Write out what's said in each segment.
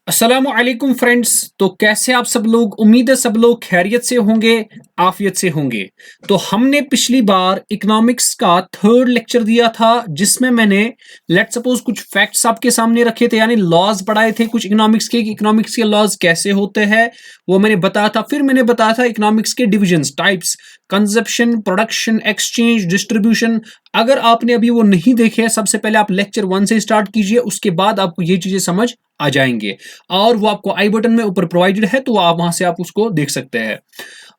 अस्सलामुअलैकुम फ्रेंड्स। तो कैसे आप सब लोग? उम्मीद है सब लोग खैरियत से होंगे, आफियत से होंगे। तो हमने पिछली बार इकोनॉमिक्स का थर्ड लेक्चर दिया था जिसमें मैंने लेट सपोज कुछ फैक्ट्स आपके सामने रखे थे, यानी लॉज पढ़ाए थे कुछ इकोनॉमिक्स के कि इकोनॉमिक्स के लॉज कैसे होते हैं, वो मैंने बताया था। फिर मैंने बताया था इकोनॉमिक्स के divisions, types, consumption, production, exchange, distribution. अगर आपने अभी वो नहीं देखे हैं, सबसे पहले आप लेक्चर 1 से स्टार्ट कीजिए, उसके बाद आपको ये चीजें समझ आ जाएंगे। और वो आपको आई बटन में ऊपर प्रोवाइडेड है, तो आप वहां से आप उसको देख सकते हैं।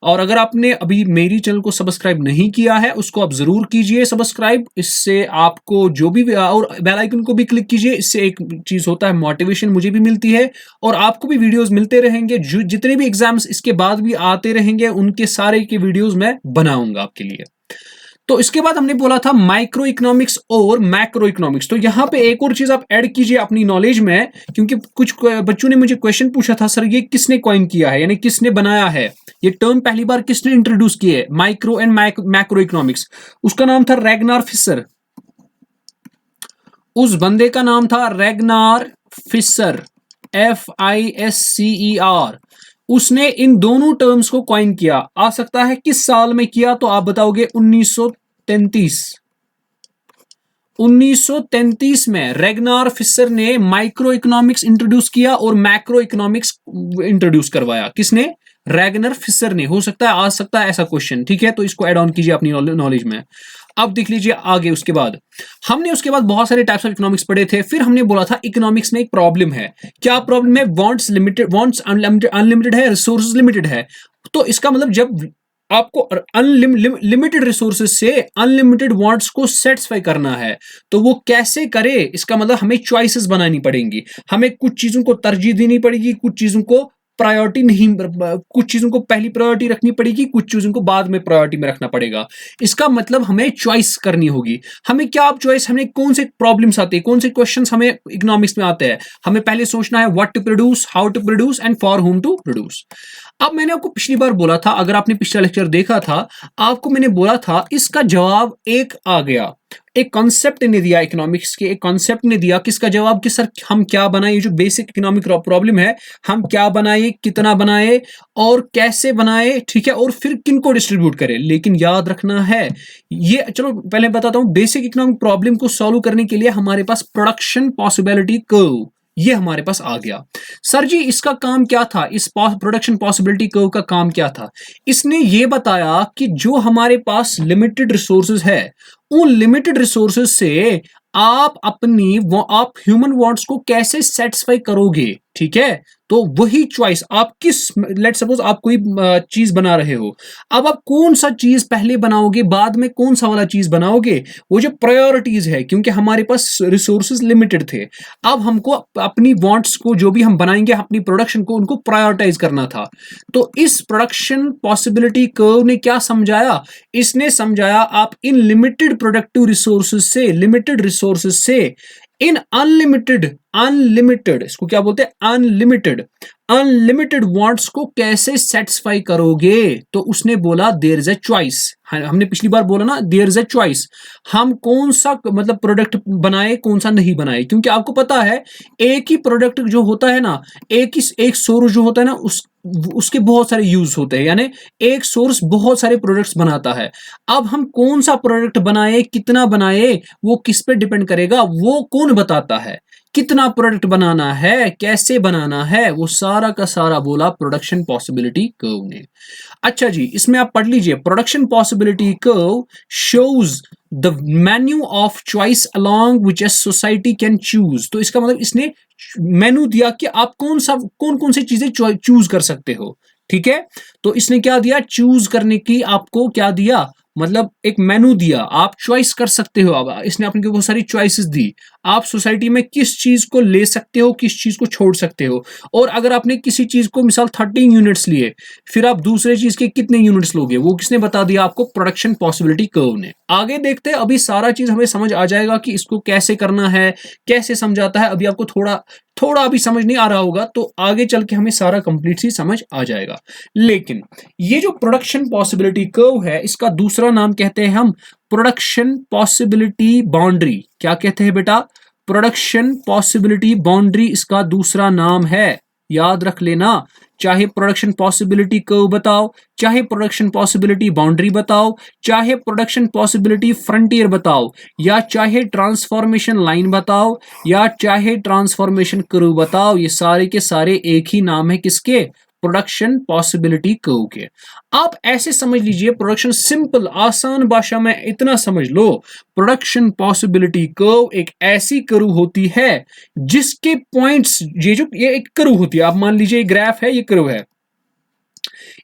और अगर आपने अभी मेरी चैनल को सब्सक्राइब नहीं किया है, उसको आप जरूर कीजिए सब्सक्राइब। इससे आपको जो भी, और बेल आइकन को भी क्लिक कीजिए। इससे एक चीज होता है, मोटिवेशन मुझे भी मिलती है और आपको भी वीडियोस मिलते रहेंगे। जितने भी एग्जाम्स इसके बाद भी आते रहेंगे, उनके सारे के वीडियोस मैं बनाऊंगा आपके लिए। तो इसके बाद हमने बोला था माइक्रो इकोनॉमिक्स और मैक्रो इकोनॉमिक्स। तो यहां पे एक और चीज आप ऐड कीजिए अपनी नॉलेज में, क्योंकि कुछ बच्चों ने मुझे क्वेश्चन पूछा था, सर ये किसने कॉइन किया है, यानी किसने बनाया है, ये टर्म पहली बार किसने इंट्रोड्यूस किया है, माइक्रो एंड मैक्रो इकोनॉमिक्स। उसका नाम था रैगनार फिशर। उस बंदे का नाम था रैगनार फिशर, FISCER। उसने इन दोनों टर्म्स को कॉइन किया। आ सकता है किस साल में किया, तो आप बताओगे 1933। 1933 में रैगनार फिशर ने माइक्रो इकोनॉमिक्स इंट्रोड्यूस किया और मैक्रो इकोनॉमिक्स इंट्रोड्यूस करवाया। किसने? रैगनर फिशर ने। हो सकता है, आ सकता है ऐसा क्वेश्चन, ठीक है, तो इसको ऐड ऑन कीजिए अपनी नॉलेज में। अब देख लीजिए आगे। उसके बाद हमने उसके बाद बहुत सारे टाइप्स ऑफ इकोनॉमिक्स पढ़े थे। फिर हमने बोला था इकोनॉमिक्स में एक प्रॉब्लम है। क्या प्रॉब्लम है? वांट्स लिमिटेड, वांट्स अनलिमिटेड है, रिसोर्सेज लिमिटेड है। तो इसका मतलब जब आपको अनलिमिटेड रिसोर्सेज से अनलिमिटेड वांट्स को सेटिस्फाई करना है, तो वो कैसे करे? इसका मतलब हमें चॉइसेस बनानी पड़ेंगी, हमें कुछ चीजों को तरजीह देनी पड़ेगी, कुछ चीजों को प्रायोरिटी नहीं, कुछ चीजों को पहली प्रायोरिटी रखनी पड़ेगी, कुछ चीजों को बाद में प्रायोरिटी में रखना पड़ेगा। इसका मतलब हमें चॉइस करनी होगी। हमें क्या आप चॉइस, हमें कौन से प्रॉब्लम्स आते हैं, कौन से क्वेश्चंस हमें इकोनॉमिक्स में आते हैं? हमें पहले सोचना है what to produce, how to produce and for whom to produce. अब मैंने आपको पिछली बार बोला था, अगर आपने पिछला लेक्चर देखा था, आपको मैंने बोला था इसका जवाब एक आ गया। एक कॉन्सेप्ट ने दिया, इकोनॉमिक्स के एक कॉन्सेप्ट ने दिया। किसका जवाब? कि सर हम क्या बनाए, ये जो बेसिक इकोनॉमिक प्रॉब्लम है, हम क्या बनाए, कितना बनाए और कैसे बनाए, ठीक है, और फिर किनको डिस्ट्रीब्यूट करें। लेकिन याद रखना है, ये चलो पहले बताता हूं, बेसिक इकोनॉमिक प्रॉब्लम को सॉल्व करने के लिए हमारे पास प्रोडक्शन पॉसिबिलिटी कर्व, ये हमारे पास आ गया। सर जी इसका काम क्या था, इस प्रोडक्शन पॉसिबिलिटी कर्व का काम क्या था? इसने ये बताया कि जो हमारे पास लिमिटेड रिसोर्सेज है, उन लिमिटेड रिसोर्सेज से आप आप ह्यूमन वांट्स को कैसे सेटिस्फाई करोगे, ठीक है। तो वही चॉइस आप किस, लेट सपोज आप कोई चीज बना रहे हो, अब आप कौन सा चीज पहले बनाओगे, बाद में कौन सा वाला चीज बनाओगे, वो जो प्रायोरिटीज है, क्योंकि हमारे पास रिसोर्सेज लिमिटेड थे। अब हमको अपनी वांट्स को, जो भी हम बनाएंगे अपनी प्रोडक्शन को, उनको प्रायोरिटाइज करना था। तो इस प्रोडक्शन पॉसिबिलिटी कर्व ने क्या समझाया? इसने समझाया आप इन लिमिटेड प्रोडक्टिव रिसोर्सेज से, लिमिटेड रिसोर्सेज से इन अनलिमिटेड, इसको क्या बोलते हैं, अनलिमिटेड वांट्स को कैसे सेटिस्फाई करोगे? तो उसने बोला देयर इज अ चॉइस। हमने पिछली बार बोला ना, देयर इज अ चॉइस। हम कौन सा मतलब प्रोडक्ट बनाए, कौन सा नहीं बनाए, क्योंकि आपको पता है एक ही प्रोडक्ट जो होता है ना, एक सोर्स जो होता है ना, उसके बहुत सारे यूज होते हैं, यानी एक सोर्स बहुत सारे प्रोडक्ट्स बनाता है। अब हम कौन सा प्रोडक्ट बनाए, कितना बनाए, वो किस पे डिपेंड करेगा, वो कौन बताता है? कितना प्रोडक्ट बनाना है, कैसे बनाना है, वो सारा का सारा बोला प्रोडक्शन पॉसिबिलिटी कर्व ने। अच्छा जी, इसमें आप पढ़ लीजिए, production possibility curve shows the menu of choice along which a society can choose. तो इसका मतलब इसने मेनू दिया कि आप कौन कौन सी चीजें चूज कर सकते हो, ठीक है। तो इसने क्या दिया, चूज करने की आपको क्या दिया, मतलब एक मेनू दिया, आप चॉइस कर सकते हो। अब इसने अपने को बहुत सारी चॉइसेस दी, आप सोसाइटी में किस चीज को ले सकते हो, किस चीज को छोड़ सकते हो। और अगर आपने किसी चीज को मिसाल 13 यूनिट्स लिए, फिर आप दूसरे चीज के कितने यूनिट्स लोगे, वो किसने बता दिया आपको? प्रोडक्शन पॉसिबिलिटी कर्व ने। आगे देखते हैं, अभी सारा चीज हमें समझ आ जाएगा कि इसको कैसे करना है, कैसे समझाता है। अभी आपको थोड़ा थोड़ा अभी समझ नहीं आ रहा होगा, तो आगे चल के हमें सारा कंप्लीट सी समझ आ जाएगा। लेकिन ये जो प्रोडक्शन पॉसिबिलिटी कर्व है, इसका दूसरा नाम कहते हैं हम प्रोडक्शन पॉसिबिलिटी बाउंड्री। क्या कहते हैं बेटा? प्रोडक्शन पॉसिबिलिटी बाउंड्री इसका दूसरा नाम है, याद रख लेना। चाहे प्रोडक्शन पॉसिबिलिटी कर्व बताओ, चाहे प्रोडक्शन पॉसिबिलिटी बाउंड्री बताओ, चाहे प्रोडक्शन पॉसिबिलिटी फ्रंटियर बताओ, या चाहे ट्रांसफॉर्मेशन लाइन बताओ, या चाहे ट्रांसफॉर्मेशन कर्व बताओ, ये सारे के सारे एक ही नाम है किसके? प्रोडक्शन पॉसिबिलिटी कर्व के। आप ऐसे समझ लीजिए, प्रोडक्शन सिंपल आसान भाषा में इतना समझ लो, प्रोडक्शन पॉसिबिलिटी कर्व एक ऐसी कर्व होती है जिसके पॉइंट्स, ये एक कर्व होती है, आप मान लीजिए ग्राफ है, ये कर्व है,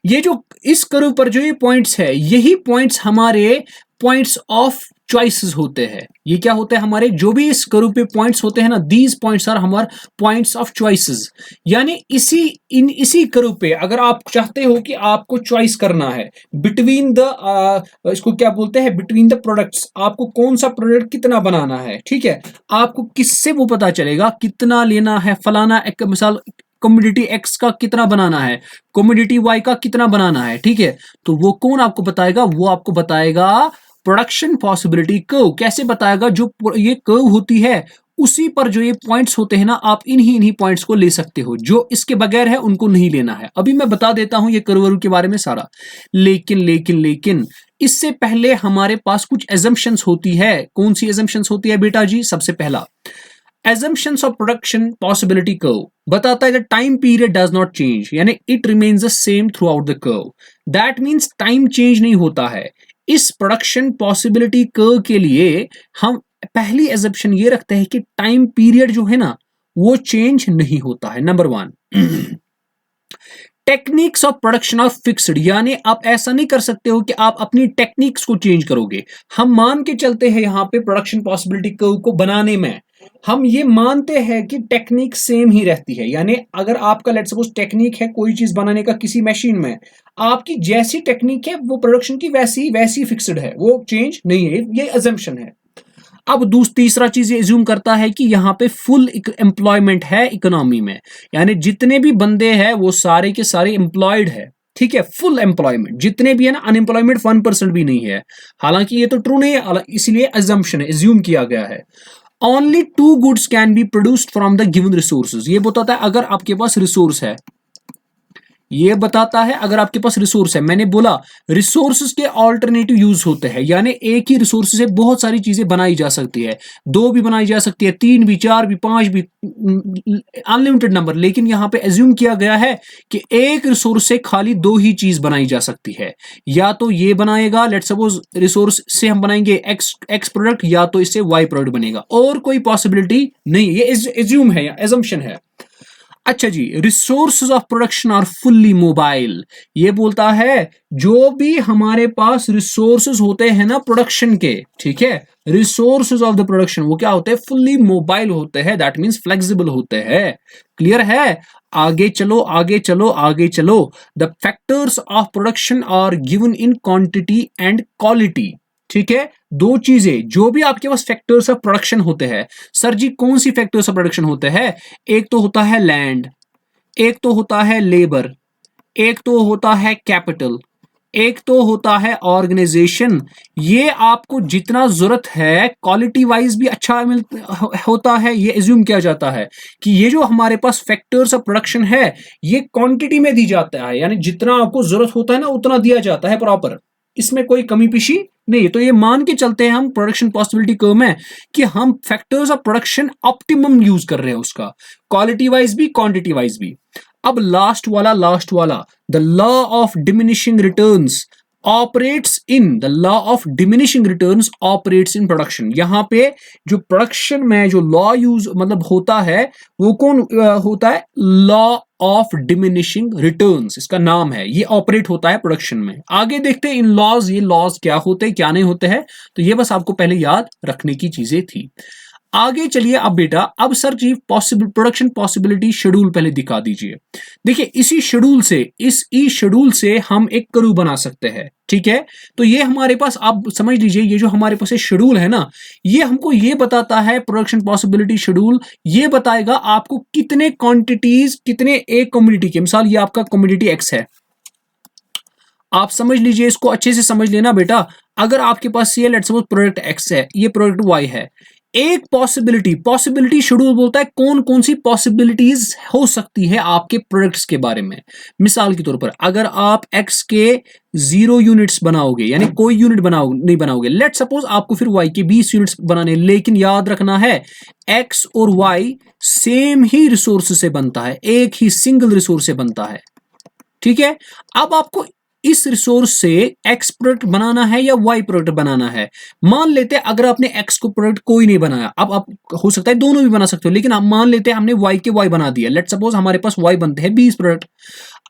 ये जो इस कर्व पर जो ये पॉइंट्स है, यही पॉइंट्स हमारे पॉइंट्स ऑफ चॉइसेस होते हैं। ये क्या होते हैं? हमारे जो भी इस कर्व पे पॉइंट्स होते हैं ना, दीज पॉइंट्स आर हमारे पॉइंट्स ऑफ चॉइसेस। यानी इसी कर्व पे अगर आप चाहते हो कि आपको चॉइस करना है बिटवीन द इसको क्या बोलते हैं, बिटवीन द प्रोडक्ट्स, आपको कौन सा प्रोडक्ट कितना बनाना है, ठीक है, आपको किससे वो पता चलेगा कितना लेना है, फलाना एक मिसाल कमोडिटी एक्स का कितना बनाना है, कमोडिटी वाई का कितना बनाना है, ठीक है, तो वो कौन आपको बताएगा? वो आपको बताएगा प्रोडक्शन पॉसिबिलिटी कर्व। कैसे बताएगा? जो ये कर्व होती है उसी पर जो ये पॉइंट्स होते हैं ना, आप इन्हीं पॉइंट्स को ले सकते हो, जो इसके बगैर है उनको नहीं लेना है। अभी मैं बता देता हूं ये कर्व के बारे में सारा, लेकिन इससे पहले हमारे पास कुछ एजम्पशंस होती है। कौन सी एजम्पशंस होती है बेटा जी? सबसे पहला assumptions of production possibility curve बताता है that time period does not change, यानी it remains the same throughout the curve. That means time change नहीं होता है। इस production possibility curve के लिए हम पहली assumption ये रखते हैं कि time period जो है ना वो change नहीं होता है। Number 1, techniques of production of fixed, यानी आप ऐसा नहीं कर सकते हो कि आप अपनी टेक्निक्स को चेंज करोगे। हम मान के चलते हैं यहां पे प्रोडक्शन पॉसिबिलिटी कर्व को बनाने में हम ये मानते हैं कि टेक्निक सेम ही रहती है। यानी अगर आपका लेट्स सपोज टेक्निक है कोई चीज बनाने का किसी मशीन में, आपकी जैसी टेक्निक है वो प्रोडक्शन की वैसी फिक्स्ड है, वो चेंज नहीं है। ये अजम्पशन है। अब तीसरा चीज ये एज्यूम करता है कि यहाँ पे फुल एम्प्लॉयमेंट है इकोनॉमी में, यानी जितने भी बंदे हैं वो सारे के सारे एम्प्लॉयड है, ठीक है, फुल एम्प्लॉयमेंट जितने भी है ना, अनएम्प्लॉयमेंट 1% भी नहीं है। हालांकि ये तो ट्रू नहीं है, इसलिए अजम्पशन है, एज्यूम किया गया है। Only 2 goods can be produced from the given resources, ये बताता है अगर आपके पास रिसोर्स है, ये बताता है अगर आपके पास रिसोर्स है। मैंने बोला रिसोर्सेज के ऑल्टरनेटिव यूज होते हैं, यानी एक ही रिसोर्स से बहुत सारी चीजें बनाई जा सकती है, 2 भी बनाई जा सकती है, 3 भी, 4 भी, 5 भी, अनलिमिटेड नंबर। लेकिन यहां पे एज्यूम किया गया है कि एक रिसोर्स से खाली 2 ही चीज बनाई जा सकती है, या तो ये बनाएगा, लेट्स सपोज रिसोर्स से हम बनाएंगे एक्स प्रोडक्ट, या तो इससे वाई प्रोडक्ट बनेगा, और कोई पॉसिबिलिटी नहीं। ये एज्यूम है या एजम्पशन है। अच्छा जी, resources of production are fully mobile, ये बोलता है जो भी हमारे पास रिसोर्सेज होते हैं ना प्रोडक्शन के, ठीक है, रिसोर्सेज ऑफ द प्रोडक्शन वो क्या होते हैं? फुल्ली मोबाइल होते हैं, दैट मींस फ्लेक्सिबल होते हैं। क्लियर है? आगे चलो आगे चलो आगे चलो। The factors of production are given in quantity and quality, ठीक है, 2 चीजें जो भी आपके पास फैक्टर्स ऑफ प्रोडक्शन होते हैं। सर जी कौन सी फैक्टर्स ऑफ प्रोडक्शन होते हैं? एक तो होता है लैंड, एक तो होता है लेबर, एक तो होता है कैपिटल, एक तो होता है ऑर्गेनाइजेशन। ये आपको जितना जरूरत है क्वालिटी वाइज भी अच्छा होता है। ये एज्यूम किया जाता है कि ये जो हमारे पास फैक्टर्स ऑफ प्रोडक्शन है ये क्वांटिटी में दी जाता है, यानी जितना आपको जरूरत होता है ना उतना दिया जाता है प्रॉपर, इसमें कोई कमी पेशी नहीं। तो ये मान के चलते हैं हम प्रोडक्शन पॉसिबिलिटी कर्व में कि हम factors of production optimum use कर रहे हैं उसका, क्वालिटी वाइज भी क्वांटिटी वाइज भी। अब लास्ट वाला the law of diminishing returns operates in production. यहां पे जो प्रोडक्शन में जो लॉ यूज मतलब होता है वो कौन होता है? लॉ ऑफ डिमिनिशिंग रिटर्न्स इसका नाम है, ये ऑपरेट होता है प्रोडक्शन में। आगे देखते हैं इन लॉज, ये लॉज क्या होते हैं क्या नहीं होते हैं, तो ये बस आपको पहले याद रखने की चीजें थी। आगे चलिए अब बेटा, अब सर जी प्रोडक्शन पॉसिबिलिटी शेड्यूल पहले दिखा दीजिए। देखिए इस शेड्यूल से हम एक कर्व बना सकते हैं, ठीक है। तो ये हमारे पास आप समझ लीजिए, ये जो हमारे पास शेड्यूल है ना, ये हमको ये बताता है प्रोडक्शन पॉसिबिलिटी शेड्यूल, ये बताएगा आपको कितने क्वांटिटीज कितने एक कम्युनिटी के, मिसाल ये आपका कम्युनिटी एक्स है, आप समझ लीजिए, इसको अच्छे से समझ लेना बेटा। अगर आपके पास ये लेट्स सपोज प्रोडक्ट एक्स है, ये प्रोडक्ट वाई है, एक पॉसिबिलिटी शेड्यूल बोलता है कौन कौन सी पॉसिबिलिटीज हो सकती है आपके प्रोडक्ट्स के बारे में। मिसाल के तौर पर अगर आप एक्स के 0 यूनिट्स बनाओगे, यानी कोई यूनिट नहीं बनाओगे, लेट सपोज आपको फिर वाई के 20 यूनिट्स बनाने, लेकिन याद रखना है एक्स और वाई सेम ही रिसोर्स से बनता है, एक ही सिंगल रिसोर्स से बनता है, ठीक है। अब आपको इस रिसोर्स से एक्स प्रोडक्ट बनाना है या वाई प्रोडक्ट बनाना है। मान लेते हैं अगर आपने एक्स को प्रोडक्ट कोई नहीं बनाया, अब आप हो सकता है दोनों भी बना सकते हो, लेकिन आप मान लेते हैं हमने वाई के वाई बना दिया। लेट सपोज हमारे पास वाई बनते हैं 20 प्रोडक्ट।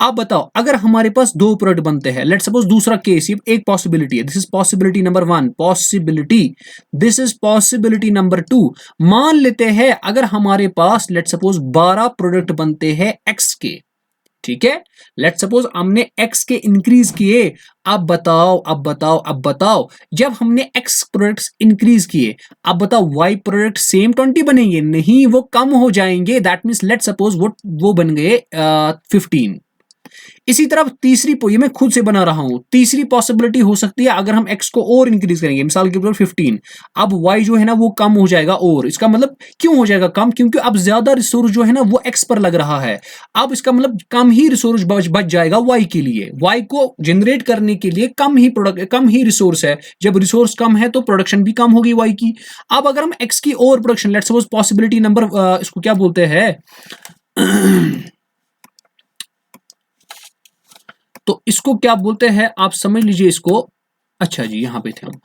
आप बताओ अगर हमारे पास 2 प्रोडक्ट बनते हैं, लेट सपोज दूसरा केस, ये एक पॉसिबिलिटी है, this is possibility number 1 possibility, this is possibility number 2। मान लेते हैं अगर हमारे पास लेट सपोज 12 प्रोडक्ट बनते हैं एक्स के, ठीक है। लेट सपोज हमने x के इंक्रीज किए। अब बताओ जब हमने x प्रोडक्ट्स इंक्रीज किए, अब बताओ y प्रोडक्ट सेम 20 बनेंगे? नहीं, वो कम हो जाएंगे। दैट मींस लेट सपोज वो बन गए 15। इसी तरह तीसरी, ये मैं खुद से बना रहा हूं, तीसरी पॉसिबिलिटी हो सकती है अगर हम x को और इंक्रीज करेंगे, मिसाल के तौर 15, अब y जो है ना वो कम हो जाएगा। और इसका मतलब क्यों हो जाएगा कम? क्योंकि अब ज्यादा रिसोर्स जो है ना वो x पर लग रहा है। अब इसका मतलब कम ही रिसोर्स बच जाएगा y के लिए। y को जनरेट करने के लिए कम ही रिसोर्स है। जब रिसोर्स कम है तो प्रोडक्शन भी कम होगी y की। अब अगर हम x की और production, let's suppose possibility number, इसको क्या बोलते हैं तो इसको क्या बोलते हैं आप समझ लीजिए इसको। अच्छा जी, यहां पे थे हम।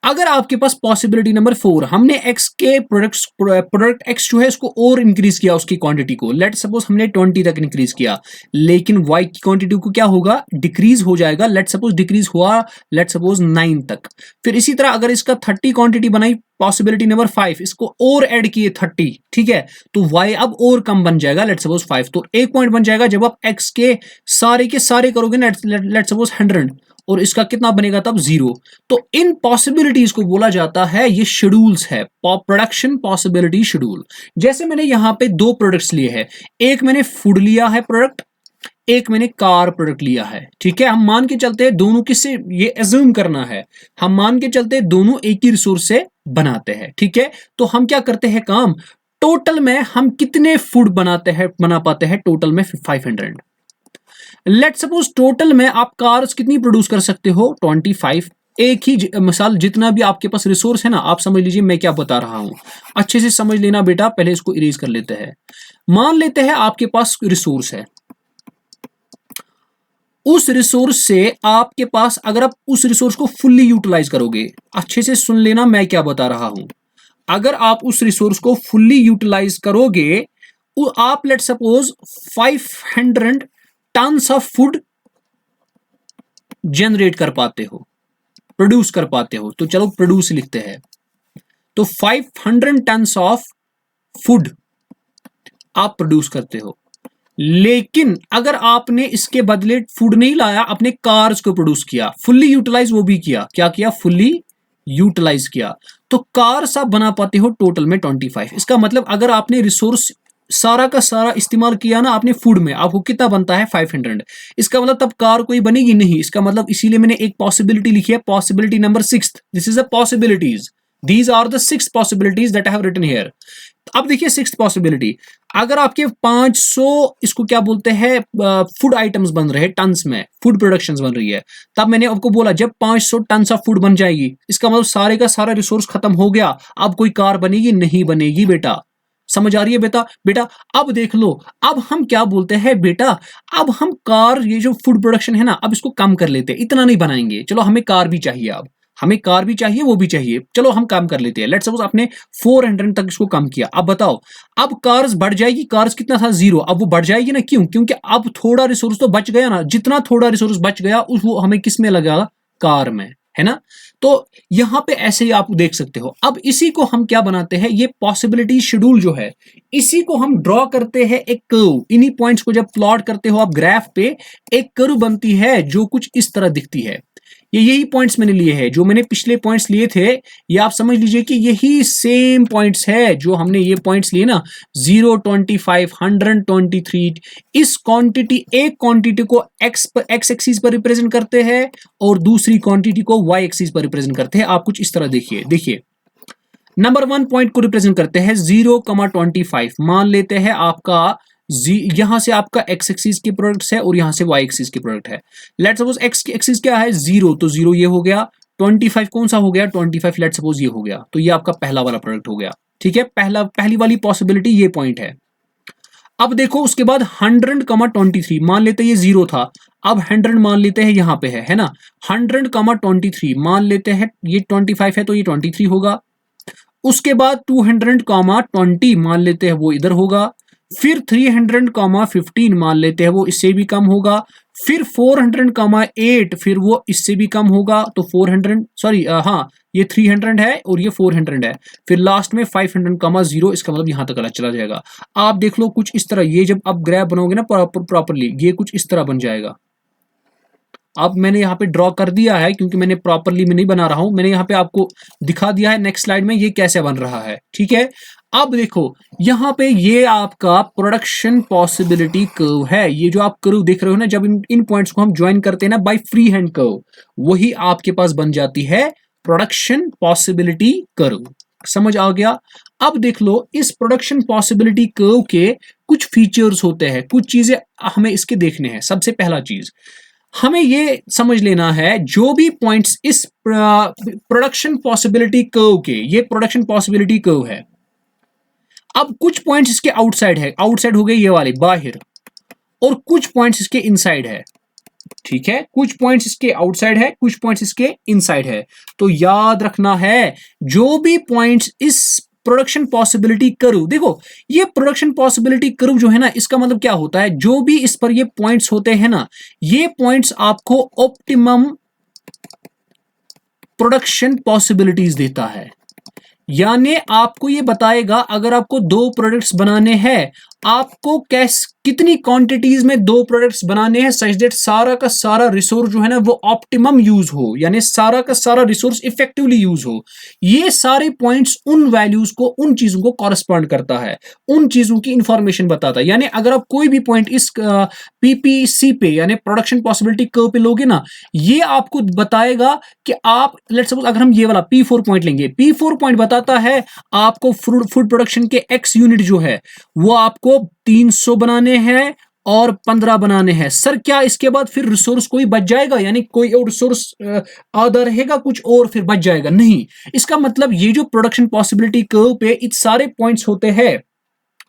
अगर आपके पास पॉसिबिलिटी नंबर 4, हमने एक्स के प्रोडक्ट एक्स जो है इसको और इंक्रीज किया, उसकी क्वांटिटी को, लेट सपोज हमने 20 तक इंक्रीज किया, लेकिन वाई की क्वांटिटी को क्या होगा, डिक्रीज हो जाएगा। लेट सपोज डिक्रीज हुआ लेट सपोज 9 तक। फिर इसी तरह अगर इसका 30 क्वांटिटी बनाई, पॉसिबिलिटी नंबर 5, इसको और ऐड किए 30, ठीक है, तो y अब और कम बन जाएगा, लेट सपोज 5। तो एक पॉइंट बन जाएगा जब आप x के सारे करोगे ना, लेट सपोज 100, और इसका कितना बनेगा तब 0। तो इन पॉसिबिलिटीज को बोला जाता है, ये शेड्यूल्स है, प्रोडक्शन पॉसिबिलिटी शेड्यूल। जैसे मैंने यहां पे 2 प्रोडक्ट्स लिए हैं, एक मैंने फूड लिया है प्रोडक्ट, एक मैंने कार प्रोडक्ट लिया है, ठीक है। हम मान के चलते हैं दोनों किससे, ये एज्यूम करना है, हम मान के चलते हैं दोनों एक ही रिसोर्स से बनाते हैं, ठीक है। तो हम क्या करते हैं काम, टोटल में हम कितने फूड बना पाते हैं, टोटल में 500। लेट सपोज टोटल में आप कार्स कितनी प्रोड्यूस कर सकते हो, 25। एक ही मिसाल, जितना भी आपके पास रिसोर्स है ना, आप समझ लीजिए मैं क्या बता रहा हूं, अच्छे से समझ लेना बेटा। पहले इसको इरेज कर लेते हैं। मान लेते हैं आपके पास रिसोर्स है, उस रिसोर्स से आपके पास, अगर आप उस रिसोर्स को फुल्ली यूटिलाइज करोगे, अच्छे से सुन लेना मैं क्या बता रहा हूं, अगर आप उस रिसोर्स को फुल्ली यूटिलाइज करोगे, आप let suppose 500 tons of food generate कर पाते हो, प्रोड्यूस कर पाते हो। तो चलो प्रोड्यूस लिखते हैं। तो 500 टन्स ऑफ फूड आप प्रोड्यूस करते हो, लेकिन अगर आपने इसके बदले फूड नहीं लाया, अपने कार्स को प्रोड्यूस किया, फुल्ली यूटिलाइज वो भी किया, क्या किया, फुल्ली यूटिलाइज किया, तो कार्स आप बना पाते हो टोटल में 25। इसका मतलब अगर आपने रिसोर्स सारा का सारा इस्तेमाल किया ना आपने फूड में, आपको कितना बनता है, 500। इसका मतलब तब कार कोई बनेगी नहीं। इसका मतलब इसीलिए मैंने एक पॉसिबिलिटी लिखी है, possibility number 6। This is the possibilities, these are the 6 possibilities that I have written here. अब देखिए 6th पॉसिबिलिटी, अगर आपके 500 इसको क्या बोलते हैं फूड आइटम्स बन रहे हैं, टन्स में फूड प्रोडक्शंस बन रही है, तब मैंने आपको बोला जब 500 टन्स ऑफ फूड बन जाएगी, इसका मतलब सारे का सारा रिसोर्स खत्म हो गया। अब कोई कार बनेगी नहीं, बनेगी बेटा। समझ आ रही है बेटा? अब देख लो, अब हम क्या बोलते हैं बेटा, अब हम कार, ये जो फूड प्रोडक्शन है ना, अब इसको कम कर लेते हैं, इतना नहीं बनाएंगे। चलो हमें कार भी चाहिए, अब हमें कार भी चाहिए, वो भी चाहिए, चलो हम काम कर लेते हैं। लेट्स सपोज आपने 400 तक इसको कम किया। अब बताओ, अब कार्स बढ़ जाएगी, कार्स कितना था 0, अब वो बढ़ जाएगी ना, क्यों? क्योंकि अब थोड़ा रिसोर्स तो बच गया ना, जितना थोड़ा रिसोर्स बच गया वो हमें किस में लगा, कार में, है ना। तो यहां पे ऐसे ही आप देख सकते हो। अब इसी को हम क्या बनाते हैं, ये पॉसिबिलिटी शेड्यूल जो है, इसी को हम ड्रॉ करते हैं एक कर्व। इन्हीं पॉइंट्स को जब प्लॉट करते हो आप ग्राफ पे, एक कर्व बनती है जो कुछ इस तरह दिखती है। यही पॉइंट्स मैंने लिए हैं, जो मैंने पिछले पॉइंट्स लिए थे, ये आप समझ लीजिए कि यही सेम पॉइंट्स है जो हमने ये पॉइंट्स लिए ना, 0, 25, 123। इस क्वांटिटी, एक क्वांटिटी को एक्स एक्सिस पर रिप्रेजेंट करते हैं और दूसरी क्वांटिटी को वाई एक्सिस पर रिप्रेजेंट करते हैं। आप कुछ इस तरह देखिए, नंबर 1 पॉइंट को रिप्रेजेंट करते हैं 0,25। मान लेते हैं आपका यहां से आपका x एक्सिस की प्रोडक्ट है और यहां से y एक्सिस की प्रोडक्ट है। लेट सपोज x की एक्सिस क्या है 0, तो 0 ये हो गया। 25 कौन सा हो गया 25, लेट सपोज ये हो गया, तो ये आपका पहला वाला प्रोडक्ट हो गया। ठीक है, पहली वाली पॉसिबिलिटी ये पॉइंट है। अब देखो उसके बाद 100,23 मान लेते हैं ये 0 था, अब 100 मान लेते हैं यहां पे है ना। 100,23 मान लेते हैं ये 25 है तो ये 23 होगा। उसके बाद 200,20 मान लेते हैं वो इधर होगा। फिर 300,15 मान लेते हैं वो इससे भी कम होगा। फिर 400,8 फिर वो इससे भी कम होगा, तो 400 सॉरी हाँ ये 300 है और ये 400 है। फिर लास्ट में 500,0, इसका मतलब यहां तक चला जाएगा। आप देख लो कुछ इस तरह, ये जब आप ग्राफ बनाओगे ना प्रॉपरली ये कुछ इस तरह बन जाएगा। अब मैंने यहाँ पे ड्रॉ कर दिया है क्योंकि मैंने प्रॉपरली में नहीं बना रहा हूं, मैंने यहाँ पे आपको दिखा दिया है नेक्स्ट स्लाइड में ये कैसे बन रहा है। ठीक है, अब देखो यहाँ पे ये आपका प्रोडक्शन पॉसिबिलिटी कर्व है। ये जो आप कर्व देख रहे हो ना, जब इन पॉइंट्स को हम ज्वाइन करते हैं ना बाय फ्री हैंड कर्व, वही आपके पास बन जाती है प्रोडक्शन पॉसिबिलिटी कर्व। समझ आ गया? अब देख लो इस प्रोडक्शन पॉसिबिलिटी कर्व के कुछ फीचर्स होते हैं, कुछ चीजें हमें इसके देखने हैं। सबसे पहला चीज हमें ये समझ लेना है, जो भी पॉइंट्स इस प्रोडक्शन पॉसिबिलिटी कर्व के, ये प्रोडक्शन पॉसिबिलिटी कर्व है। अब कुछ पॉइंट्स इसके आउटसाइड है, आउटसाइड हो गए ये वाले बाहर, और कुछ पॉइंट्स इसके इनसाइड है। ठीक है, कुछ पॉइंट्स इसके आउटसाइड है, कुछ पॉइंट्स इसके इनसाइड है। तो याद रखना है जो भी पॉइंट्स इस प्रोडक्शन पॉसिबिलिटी कर्व, देखो ये प्रोडक्शन पॉसिबिलिटी कर्व जो है ना, इसका मतलब क्या होता है, जो भी इस पर ये पॉइंट्स होते हैं ना, ये पॉइंट्स आपको ऑप्टिमम प्रोडक्शन पॉसिबिलिटीज देता है। यानी आपको ये बताएगा अगर आपको 2 प्रोडक्ट्स बनाने हैं, आपको कितनी क्वांटिटीज में 2 प्रोडक्ट्स बनाने हैं सच दैट सारा का सारा रिसोर्स जो है ना वो ऑप्टिमम यूज हो, यानी सारा का सारा रिसोर्स इफेक्टिवली यूज हो। ये सारे पॉइंट्स उन वैल्यूज को, उन चीजों को कॉरेस्पॉन्ड करता है, उन चीजों की इंफॉर्मेशन बताता है। यानी अगर आप कोई भी पॉइंट इस पीपीसी पे यानी प्रोडक्शन पॉसिबिलिटी कर्व पे लोगे ना, ये आपको बताएगा कि आप लेट्स सपोज अगर हम ये वाला P4 पॉइंट लेंगे, P4 पॉइंट बताता है आपको फूड प्रोडक्शन के X यूनिट जो है वो आपको 300 बनाने हैं और 15 बनाने हैं। सर क्या इसके बाद फिर रिसोर्स कोई बच जाएगा, यानी कोई और रिसोर्स आधा रहेगा कुछ और फिर बच जाएगा? नहीं, इसका मतलब ये जो प्रोडक्शन पॉसिबिलिटी कर्व पे इतने सारे पॉइंट्स होते हैं,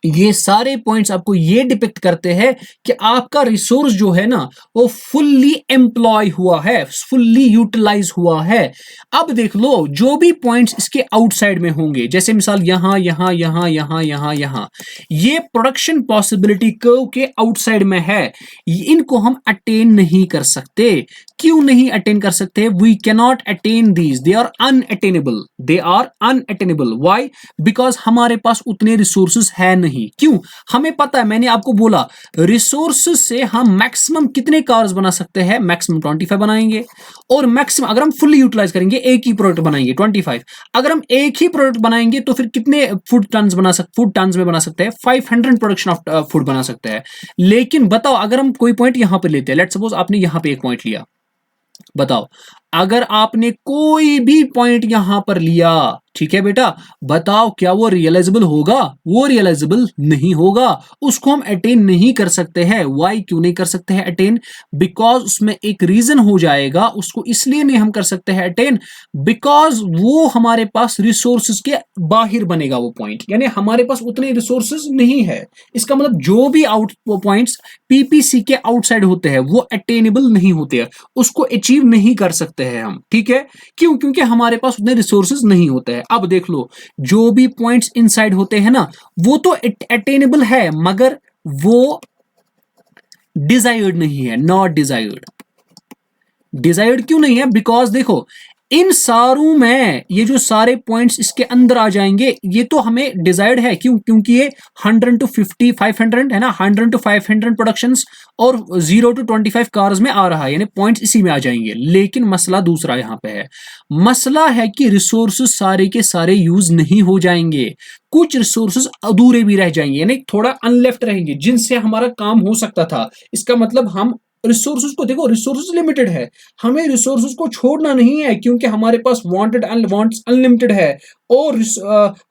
ये सारे पॉइंट्स आपको ये डिपिक्ट करते हैं कि आपका रिसोर्स जो है ना वो फुल्ली एम्प्लॉय हुआ है, फुल्ली यूटिलाइज हुआ है। अब देख लो जो भी पॉइंट्स इसके आउटसाइड में होंगे, जैसे मिसाल यहां यहां यहां यहां यहां यहां, ये प्रोडक्शन पॉसिबिलिटी कर्व के आउटसाइड में है, इनको हम अटेन नहीं कर सकते। क्यों नहीं अटेन कर सकते? We cannot attain these, they are unattainable, they are unattainable. Why? Because हमारे पास उतने रिसोर्सेज है नहीं। क्यों? हमें पता है, मैंने आपको बोला रिसोर्सेज से हम मैक्सिमम कितने कार्स बना सकते हैं, मैक्सिमम 25 बनाएंगे, और मैक्सिमम अगर हम फुल्ली यूटिलाइज करेंगे एक ही प्रोडक्ट बनाएंगे 25। अगर हम एक ही प्रोडक्ट बनाएंगे तो फिर कितने फूड टन्स में बना सकते हैं? 500 प्रोडक्शन ऑफ फूड बना सकते हैं। लेकिन बताओ अगर हम कोई पॉइंट यहां पर लेते हैं, लेट्स सपोज आपने यहां पे एक पॉइंट लिया, बताओ अगर आपने कोई भी पॉइंट यहां पर लिया, ठीक है बेटा, बताओ क्या वो रियलाइजेबल होगा? वो रियलाइजेबल नहीं होगा, उसको हम अटेन नहीं कर सकते हैं। वाई? क्यों नहीं कर सकते हैं अटेन? बिकॉज उसमें एक रीजन हो जाएगा, उसको इसलिए नहीं हम कर सकते हैं अटेन बिकॉज वो हमारे पास रिसोर्सेज के बाहर बनेगा वो पॉइंट, यानी हमारे पास उतने रिसोर्सेज नहीं है। इसका मतलब जो भी आउट पॉइंट्स पीपीसी के आउटसाइड होते हैं वो अटेनेबल नहीं होते हैं, उसको अचीव नहीं कर सकते हैं हम। ठीक है, क्यों? क्योंकि हमारे पास उतने रिसोर्सेज नहीं होते हैं। अब देख लो जो भी पॉइंट्स इनसाइड होते हैं ना वो तो अटेनेबल है, मगर वो डिजायर्ड नहीं है, नॉट डिजायर्ड। डिजायर्ड क्यों नहीं है? बिकॉज देखो इन सारों में ये जो सारे पॉइंट्स इसके अंदर आ जाएंगे, ये तो हमें डिजायर्ड है। क्यों? क्योंकि ये 100 to 50 500 है ना, 100 to 500 प्रोडक्शंस और 0 to 25 कार्स में आ रहा है, यानी पॉइंट्स इसी में आ जाएंगे। लेकिन मसला दूसरा यहां पे है, मसला है कि रिसोर्सेज सारे के सारे यूज नहीं हो जाएंगे, कुछ रिसोर्सेज अधूरे भी रह जाएंगे, यानी थोड़ा अनलेफ्ट रहेंगे जिनसे हमारा काम हो सकता था। इसका मतलब हम रिसोर्सेज को देखो, रिसोर्सेज लिमिटेड है, हमें रिसोर्सेज को छोड़ना नहीं है क्योंकि हमारे पास वांट्स अनलिमिटेड है और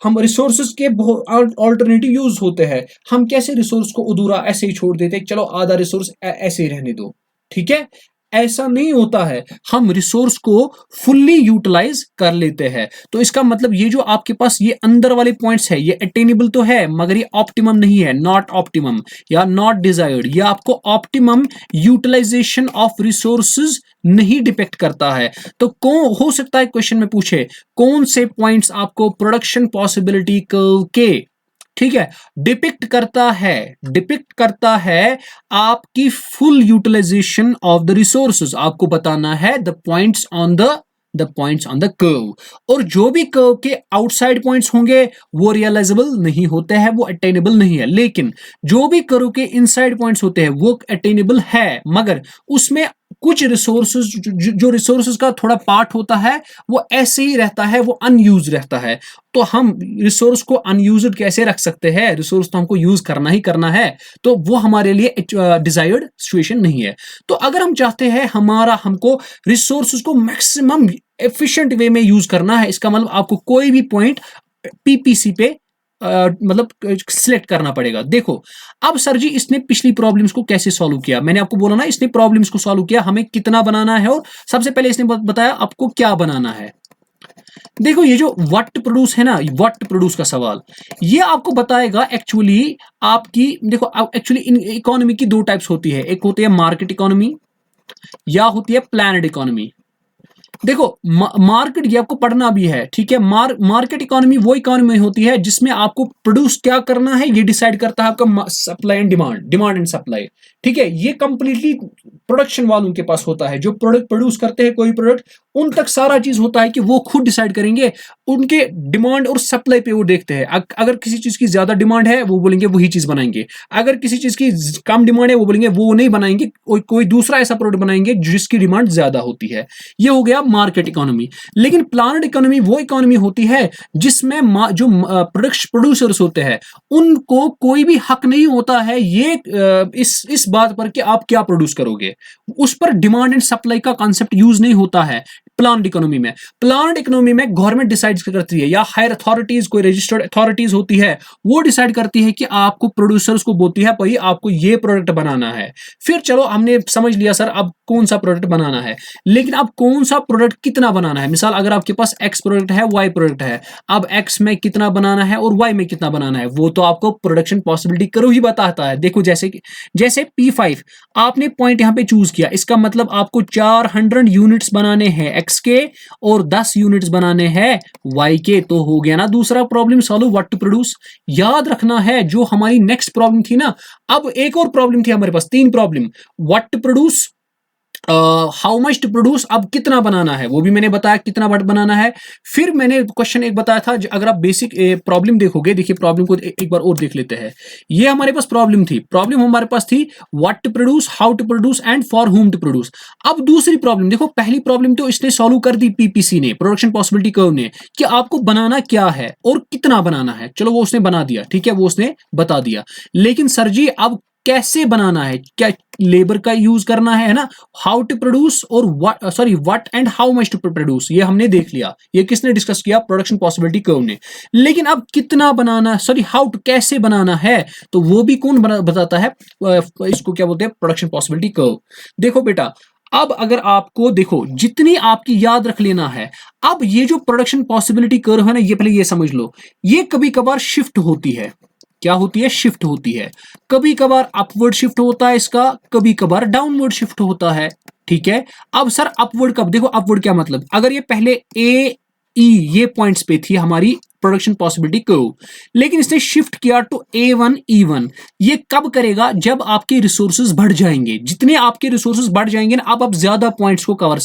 हम रिसोर्सेज के बहुत ऑल्टरनेटिव यूज होते हैं। हम कैसे रिसोर्स को अधूरा ऐसे ही छोड़ देते, चलो आधा रिसोर्स ऐसे ही रहने दो, ठीक है, ऐसा नहीं होता है। हम रिसोर्स को फुल्ली यूटिलाइज कर लेते हैं। तो इसका मतलब ये जो आपके पास ये अंदर वाले पॉइंट्स है, ये अटेनेबल तो है मगर ये ऑप्टिमम नहीं है, नॉट ऑप्टिमम या नॉट डिजायर्ड। ये आपको ऑप्टिमम यूटिलाइजेशन ऑफ रिसोर्सेज नहीं डिपेक्ट करता है। तो कौन हो सकता है क्वेश्चन में पूछे कौन से पॉइंट्स आपको प्रोडक्शन पॉसिबिलिटी कर्व के, ठीक है, डिपिक्ट करता है आपकी full utilization of the resources. आपको बताना है the points on the curve. और जो भी कर्व के आउटसाइड पॉइंट्स होंगे वो रियलाइजेबल नहीं होते हैं, वो अटेनेबल नहीं है। लेकिन जो भी कर्व के इनसाइड पॉइंट्स होते हैं वो अटेनेबल है, मगर उसमें कुछ रिसोर्सेज, जो रिसोर्सेज का थोड़ा पार्ट होता है वो ऐसे ही रहता है, वो अनयूज रहता है। तो हम रिसोर्स को अनयूज्ड कैसे रख सकते हैं? रिसोर्स तो हमको यूज करना ही करना है, तो वो हमारे लिए डिजायर्ड सिचुएशन नहीं है। तो अगर हम चाहते हैं हमको रिसोर्सेज को मैक्सिमम एफिशिएंट वे में यूज करना है, इसका मतलब आपको कोई भी पॉइंट पीपीसी पे मतलब सिलेक्ट करना पड़ेगा। देखो अब सर जी इसने पिछली प्रॉब्लम्स को कैसे सॉल्व किया, मैंने आपको बोला ना इसने प्रॉब्लम्स को सॉल्व किया, हमें कितना बनाना है और सबसे पहले इसने बताया आपको क्या बनाना है। देखो ये जो व्हाट प्रोड्यूस है ना, व्हाट प्रोड्यूस का सवाल ये आपको बताएगा एक्चुअली आपकी, देखो एक्चुअली इन इकोनॉमी की दो टाइप्स होती है, एक होती है मार्केट इकोनॉमी या होती है प्लानड इकोनॉमी। देखो मार्केट ये आपको पढ़ना भी है, ठीक है। मार्केट इकोनॉमी वो इकोनॉमी होती है जिसमें आपको प्रोड्यूस क्या करना है ये डिसाइड करता है आपका supply and demand and supply, ठीक है। ये कंप्लीटली प्रोडक्शन वालों के पास होता है, जो प्रोडक्ट प्रोड्यूस करते हैं कोई प्रोडक्ट, उन तक सारा चीज होता है कि वो खुद डिसाइड करेंगे, उनके डिमांड और सप्लाई पे वो देखते हैं। अगर किसी चीज की ज्यादा डिमांड है वो बोलेंगे वही चीज बनाएंगे, अगर किसी चीज की कम डिमांड है वो बोलेंगे वो नहीं बनाएंगे, कोई दूसरा ऐसा प्रोडक्ट बनाएंगे जिसकी डिमांड ज्यादा होती है। ये हो गया मार्केट इकोनॉमी। लेकिन प्लानड इकोनॉमी वो इकोनॉमी होती है जिसमें जो प्रोड्यूसर्स होते हैं उनको कोई भी हक नहीं होता है ये इस बात पर कि आप क्या प्रोड्यूस करोगे, उस पर डिमांड एंड सप्लाई का कॉन्सेप्ट यूज नहीं होता है प्लान्ड इकोनॉमी में। प्लान्ड इकोनॉमी में गवर्नमेंट डिसाइड करती है या हायर अथॉरिटीज, कोई रजिस्टर्ड अथॉरिटीज होती है, वो डिसाइड करती है कि आपको प्रोड्यूसर्स को बोलती है भाई आपको ये प्रोडक्ट बनाना है। फिर चलो हमने समझ लिया सर अब कौन सा प्रोडक्ट बनाना है, लेकिन अब कौन सा प्रोडक्ट कितना बनाना है। मिसाल अगर आपके पास एक्स प्रोडक्ट है, वाई प्रोडक्ट है, अब एक्स में कितना बनाना है और वाई में कितना बनाना है वो तो आपको प्रोडक्शन पॉसिबिलिटी कर्व ही बताता है। देखो जैसे P5 आपने पॉइंट यहां पे चूज किया, इसका मतलब आपको 400 यूनिट्स बनाने हैं एक्स के और 10 यूनिट्स बनाने हैं वाई के, तो हो गया ना दूसरा problem solve, what to produce. याद रखना है जो हमारी नेक्स्ट प्रॉब्लम थी ना, अब एक और प्रॉब्लम थी हमारे पास, 3 problem, what to produce, how much to produce, अब कितना बनाना है वो भी मैंने बताया कितना बनाना है। फिर मैंने क्वेश्चन एक बताया था, अगर आप बेसिक प्रॉब्लम देखोगे, देखिए प्रॉब्लम को एक बार और देख लेते हैं। ये हमारे पास प्रॉब्लम थी, प्रॉब्लम हमारे पास थी what to produce, how to produce and for whom to produce. अब दूसरी प्रॉब्लम देखो, पहली प्रॉब्लम तो इसने सॉल्व कर दी पीपीसी ने, प्रोडक्शन पॉसिबिलिटी कर्व ने, कि आपको बनाना क्या है और कितना बनाना है। चलो वो उसने बना दिया, ठीक है, वो उसने बता दिया। लेकिन सर जी अब कैसे बनाना है, क्या लेबर का यूज करना है ना, हाउ टू प्रोड्यूस और what and how much to produce, ये हमने देख लिया। ये किसने डिस्कस किया? प्रोडक्शन पॉसिबिलिटी कर्व ने। लेकिन अब कितना बनाना, हाउ टू कैसे बनाना है, तो वो भी कौन बताता है, इसको क्या बोलते हैं, प्रोडक्शन पॉसिबिलिटी कर्व। देखो बेटा अब अगर आपको देखो जितनी आपकी याद रख लेना है, अब ये जो प्रोडक्शन पॉसिबिलिटी कर्व है ना, ये पहले ये समझ लो, ये कभी कभार शिफ्ट होती है। क्या होती है? शिफ्ट होती है। कभी कभार अपवर्ड शिफ्ट होता है इसका, कभी कभार डाउनवर्ड शिफ्ट होता है, ठीक है। अब सर अपवर्ड कब? देखो अपवर्ड क्या मतलब, अगर ये पहले ए ई ये पॉइंट्स पे थी हमारी प्रोडक्शन पॉसिबिलिटी कर्व, लेकिन इसने शिफ्ट किया टू A1 E1, ये कब करेगा? जब आपके रिसोर्सेज बढ़ जाएंगे। जितने आपके रिसोर्सेज बढ़ जाएंगे ना, अब आप ज्यादा पॉइंट्स को कर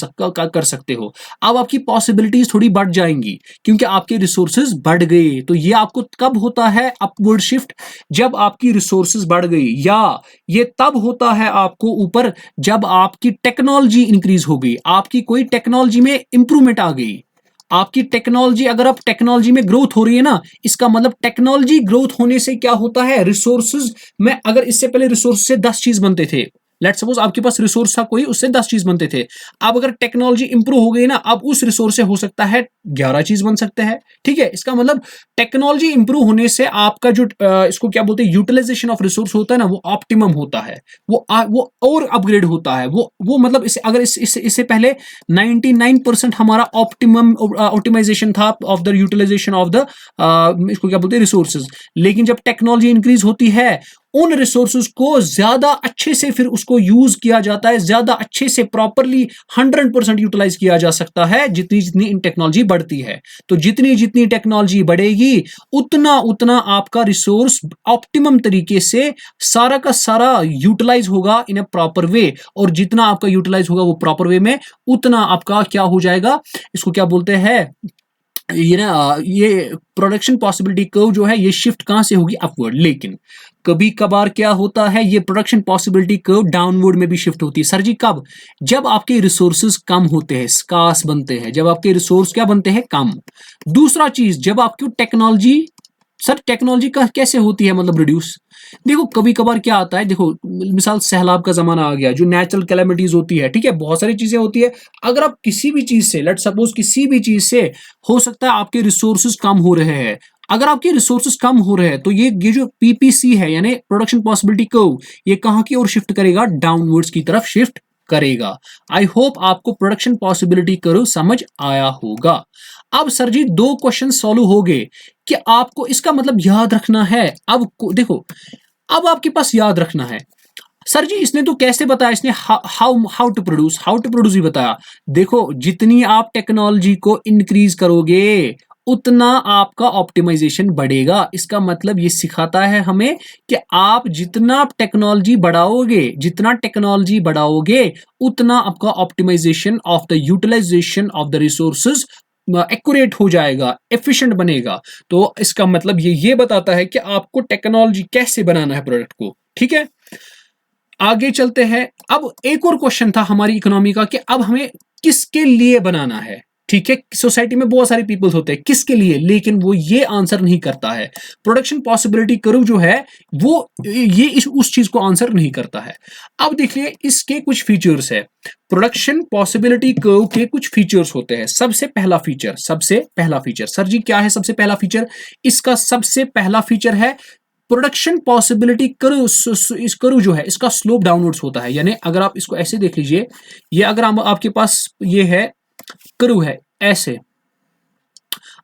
सकते हो, अब आपकी पॉसिबिलिटीज थोड़ी बढ़ जाएंगी क्योंकि आपके रिसोर्सेज बढ़ गए। तो ये आपको कब होता है अपवर्ड शिफ्ट? जब आपकी रिसोर्सेज बढ़ गई, या ये तब होता है आपको ऊपर जब आपकी टेक्नोलॉजी इंक्रीज हो गई, आपकी कोई टेक्नोलॉजी में इंप्रूवमेंट आ गई। आपकी टेक्नोलॉजी, अगर आप टेक्नोलॉजी में ग्रोथ हो रही है ना, इसका मतलब टेक्नोलॉजी ग्रोथ होने से क्या होता है, रिसोर्सेज में, अगर इससे पहले रिसोर्स से 10 चीज बनते थे, लेट्स सपोज आपके पास रिसोर्स था कोई, उससे 10 चीज बनते थे। अब अगर टेक्नोलॉजी इंप्रूव हो गई ना, अब उस रिसोर्स से हो सकता है 11 चीज बन सकते हैं। ठीक है, इसका मतलब टेक्नोलॉजी इंप्रूव होने से आपका जो इसको क्या बोलते हैं, यूटिलाइजेशन ऑफ रिसोर्स होता है ना, वो ऑप्टिमम होता है, वो और अपग्रेड होता है। वो मतलब इसे अगर इससे पहले 99% हमारा ऑप्टिमाइजेशन था of the utilization of the इसको क्या बोलते हैं, रिसोर्सेज। लेकिन जब टेक्नोलॉजी इंक्रीज होती है, उन रिसोर्सेज को ज्यादा अच्छे से फिर उसको यूज किया जाता है, ज्यादा अच्छे से प्रॉपरली 100% यूटिलाइज किया जा सकता है जितनी जितनी इन टेक्नोलॉजी बढ़ती है। तो जितनी जितनी टेक्नोलॉजी बढ़ेगी, उतना उतना आपका रिसोर्स ऑप्टिमम तरीके से सारा का सारा यूटिलाइज होगा इन अ प्रॉपर वे। और जितना आपका यूटिलाइज होगा वो प्रॉपर वे में, उतना आपका क्या हो जाएगा, इसको क्या बोलते हैं, ये प्रोडक्शन पॉसिबिलिटी कर्व जो है ये शिफ्ट कहां से होगी, अपवर्ड। लेकिन कभी कभार क्या होता है, ये प्रोडक्शन पॉसिबिलिटी कर्व डाउनवर्ड में भी शिफ्ट होती है। सर जी कब? जब आपके रिसोर्सेज कम होते हैं, स्कार्स बनते हैं, जब आपके रिसोर्स क्या बनते हैं, कम। दूसरा चीज, जब आपकी टेक्नोलॉजी, सर टेक्नोलॉजी का कैसे होती है मतलब रिड्यूस? देखो कभी कभार क्या आता है, देखो मिसाल सैलाब का जमाना आ गया, जो नेचुरल कैलेमिटीज होती है, ठीक है, बहुत सारी चीजें होती है। अगर आप किसी भी चीज से, लेट सपोज किसी भी चीज से हो सकता है आपके रिसोर्सेज कम हो रहे हैं, अगर आपके रिसोर्सेज कम हो रहे हैं तो ये जो पीपीसी है यानी प्रोडक्शन पॉसिबिलिटी कर्व, ये कहां की ओर शिफ्ट करेगा, डाउनवर्ड्स की तरफ शिफ्ट करेगा। आई होप आपको प्रोडक्शन पॉसिबिलिटी कर्व समझ आया होगा। अब सर जी 2 क्वेश्चन सॉल्व हो गए कि आपको इसका मतलब याद रखना है। अब देखो, अब आपके पास याद रखना है, सर जी इसने तो कैसे बताया, इसने हाउ टू प्रोड्यूस ही बताया। देखो जितनी आप टेक्नोलॉजी को इंक्रीज करोगे, उतना आपका ऑप्टिमाइजेशन बढ़ेगा। इसका मतलब ये सिखाता है हमें कि आप जितना टेक्नोलॉजी बढ़ाओगे, उतना आपका optimization of the utilization of the resources accurate हो जाएगा, एफिशिएंट बनेगा। तो इसका मतलब ये बताता है कि आपको टेक्नोलॉजी कैसे बनाना है प्रोडक्ट को। ठीक है, आगे चलते हैं। अब एक और क्वेश्चन था हमारी इकोनॉमी का कि अब हमें किसके लिए बनाना है। ठीक है, सोसाइटी में बहुत सारे पीपल्स होते हैं, किसके लिए, लेकिन वो ये आंसर नहीं करता है। प्रोडक्शन पॉसिबिलिटी कर्व जो है वो ये उस चीज को आंसर नहीं करता है। अब देखिए इसके कुछ फीचर्स है, प्रोडक्शन पॉसिबिलिटी कर्व के कुछ फीचर्स होते हैं। सबसे पहला फीचर सर जी क्या है? सबसे पहला फीचर, इसका सबसे पहला फीचर है प्रोडक्शन पॉसिबिलिटी कर्व। इस कर्व जो है इसका स्लोप डाउनवर्ड्स होता है। यानी अगर आप इसको ऐसे देख लीजिए, ये अगर आपके पास ये है कर्व है ऐसे,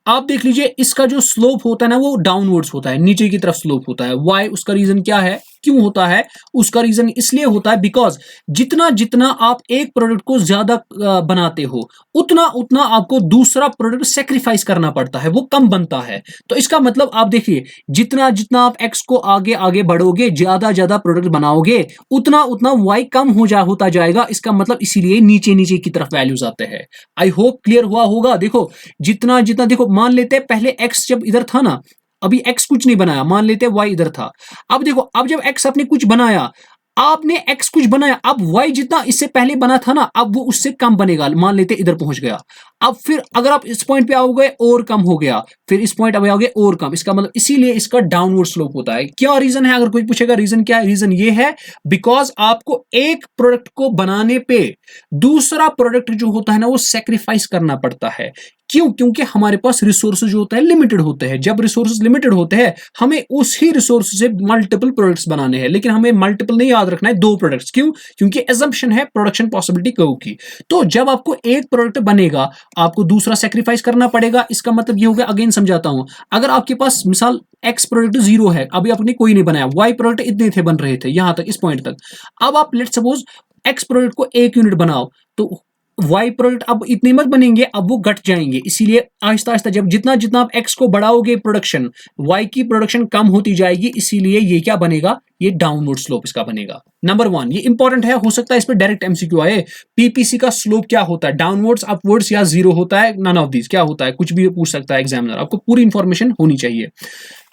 आप देख लीजिए इसका जो स्लोप होता है ना वो डाउनवर्ड्स होता है, नीचे की तरफ स्लोप होता है। वाई? उसका रीजन क्या है, क्यों होता है? उसका रीजन इसलिए होता है बिकॉज जितना जितना आप एक प्रोडक्ट को ज्यादा बनाते हो, उतना उतना आपको दूसरा प्रोडक्ट सेक्रीफाइस करना पड़ता है, वो कम बनता है। तो इसका मतलब आप देखिए, जितना जितना आप एक्स को आगे आगे बढ़ोगे, ज्यादा ज्यादा प्रोडक्ट बनाओगे, उतना उतना वाई कम होता जाएगा। इसका मतलब इसीलिए नीचे नीचे की तरफ वैल्यूज आते हैं। आई होप क्लियर हुआ होगा। देखो जितना जितना, देखो मान लेते हैं पहले एक्स जब इधर था ना, अभी एक्स कुछ नहीं बनाया, मान लेते हैं वाई इधर था। अब देखो, अब जब एक्स आपने कुछ बनाया, आपने एक्स कुछ बनाया, अब वाई जितना इससे पहले बना था ना, अब वो उससे कम बनेगा। मान लेते इधर पहुंच गया, अब फिर अगर आप इस पॉइंट पे आओगे और कम हो गया, फिर इस पॉइंट अब आओगे और कम। इसका मतलब इसीलिए इसका डाउनवर्ड स्लोप होता है। क्या रीजन है? अगर कोई पूछेगा रीजन क्या है, रीजन ये है बिकॉज आपको एक प्रोडक्ट को बनाने पे दूसरा प्रोडक्ट जो होता है ना वो सेक्रीफाइस करना पड़ता है। क्यों? क्योंकि हमारे पास रिसोर्सेज जो होता है लिमिटेड होते हैं। जब रिसोर्सेज लिमिटेड होते हैं, हमें उसी रिसोर्स से मल्टीपल प्रोडक्ट्स बनाने हैं, लेकिन हमें मल्टीपल नहीं याद रखना है, 2 प्रोडक्ट्स। क्यों? क्योंकि एजम्पशन है प्रोडक्शन पॉसिबिलिटी कर्व की। तो जब आपको एक प्रोडक्ट बनेगा, आपको दूसरा सेक्रीफाइस करना पड़ेगा। इसका मतलब ये हो गया, अगेन समझाता हूं, अगर आपके पास मिसाल एक्स प्रोडक्ट 0 है, अभी आपने कोई नहीं बनाया, वाई प्रोडक्ट इतने थे बन रहे थे यहां तक, इस पॉइंट तक। अब आप लेट सपोज एक्स प्रोडक्ट को 1 यूनिट बनाओ, तो वाई प्रोडक्ट अब इतने मत बनेंगे, अब वो घट जाएंगे। इसीलिए आहिस्ता आहिस्ता जब जितना जितना आप एक्स को बढ़ाओगे प्रोडक्शन, वाई की प्रोडक्शन कम होती जाएगी। इसीलिए ये क्या बनेगा, ये डाउनवर्ड स्लोप इसका बनेगा। नंबर 1 ये इंपॉर्टेंट है, हो सकता है इस पर डायरेक्ट एमसीक्यू आए। पीपीसी का स्लोप क्या होता है, डाउनवर्ड्स, अपवर्ड्स या 0 होता है, नन ऑफ दीज क्या होता है, कुछ भी पूछ सकता है एग्जामिनर। आपको पूरी इंफॉर्मेशन होनी चाहिए।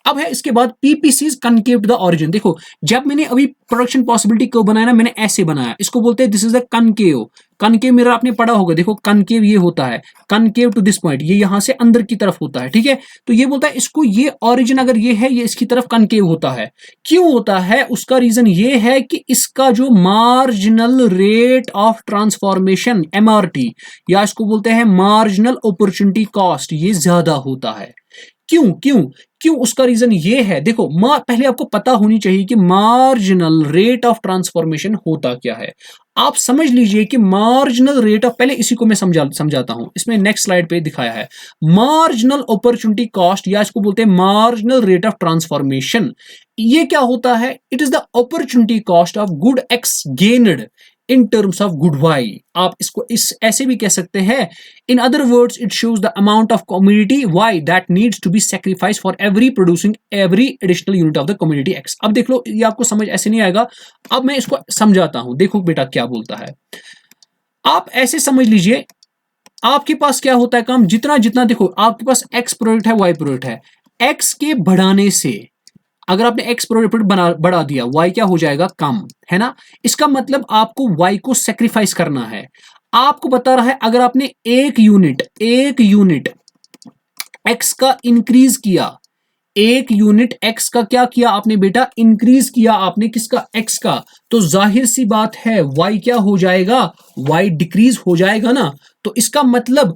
अब है इसके बाद पीपीसीज कनकेव टू द ओरिजिन। देखो जब मैंने अभी प्रोडक्शन पॉसिबिलिटी कर्व बनाया ना, मैंने ऐसे बनाया, इसको बोलते हैं this is the concave. Concave mirror आपने पढ़ा होगा, देखो कनकेव ये होता है, कनकेव टू दिस पॉइंट, ये यहां से अंदर की तरफ होता है, ठीक है। तो ये बोलता है इसको, ये ओरिजिन अगर ये है, ये इसकी तरफ कनकेव होता है। क्यों होता है? उसका रीजन ये है कि इसका जो marginal rate of transformation MRT, या इसको बोलते हैं मार्जिनल अपॉर्चुनिटी कॉस्ट, ये ज्यादा होता है। क्यों क्यों क्यों? उसका रीजन ये है, देखो पहले आपको पता होनी चाहिए कि मार्जिनल रेट ऑफ ट्रांसफॉर्मेशन होता क्या है। आप समझ लीजिए कि मार्जिनल रेट ऑफ, पहले इसी को मैं समझाता हूं, इसमें नेक्स्ट स्लाइड पे दिखाया है मार्जिनल अपॉर्चुनिटी कॉस्ट, या इसको बोलते हैं मार्जिनल रेट ऑफ ट्रांसफॉर्मेशन। ये क्या होता है? It is the opportunity cost of good X gained in terms of good Y. आप इसको इस ऐसे भी कह सकते हैं, in other words it shows the amount of community Y that needs to be sacrifice for every producing every additional unit of the community X. अब देख लो, ये आपको समझ ऐसे नहीं आएगा, अब मैं इसको समझाता हूं, देखो बेटा क्या बोलता है। आप ऐसे समझ लीजिए, आपके पास क्या होता है काम, जितना जितना, देखो आपके पास एक्स प्रोडक्ट है, वाई प्रोडक्ट है, एक्स के बढ़ाने से, अगर आपने एक्स प्रोडक्ट बढ़ा दिया, वाई क्या हो जाएगा? कम, है ना। इसका मतलब आपको वाई को सेक्रीफाइस करना है। आपको बता रहा है अगर आपने एक यूनिट एक्स का इंक्रीज किया, एक यूनिट एक्स का क्या किया आपने बेटा? इंक्रीज किया आपने, किसका? एक्स का। तो जाहिर सी बात है वाई क्या हो जाएगा? वाई डिक्रीज हो जाएगा ना। तो इसका मतलब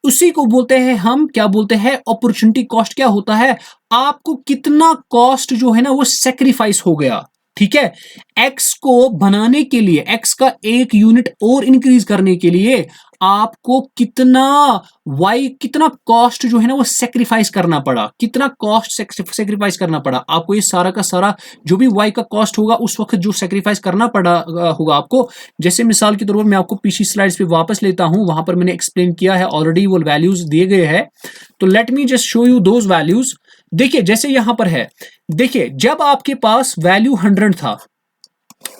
उसी को बोलते हैं हम, क्या बोलते हैं? Opportunity cost. क्या होता है? आपको कितना कॉस्ट जो है ना वो सेक्रीफाइस हो गया, ठीक है। एक्स को बनाने के लिए, एक्स का एक यूनिट और इंक्रीज करने के लिए आपको कितना वाई, कितना कॉस्ट जो है ना वो सेक्रीफाइस करना पड़ा, कितना कॉस्ट सेक्रीफाइस करना पड़ा आपको। ये सारा का सारा जो भी वाई का कॉस्ट होगा उस वक्त जो सेक्रीफाइस करना पड़ा होगा आपको। जैसे मिसाल के तौर पर मैं आपको पिछली स्लाइड्स पे वापस लेता हूं, वहां पर मैंने एक्सप्लेन किया है ऑलरेडी, वो वैल्यूज दिए गए हैं। तो let me just show you those values. देखिए जैसे यहां पर है, देखिए जब आपके पास वैल्यू 100 था,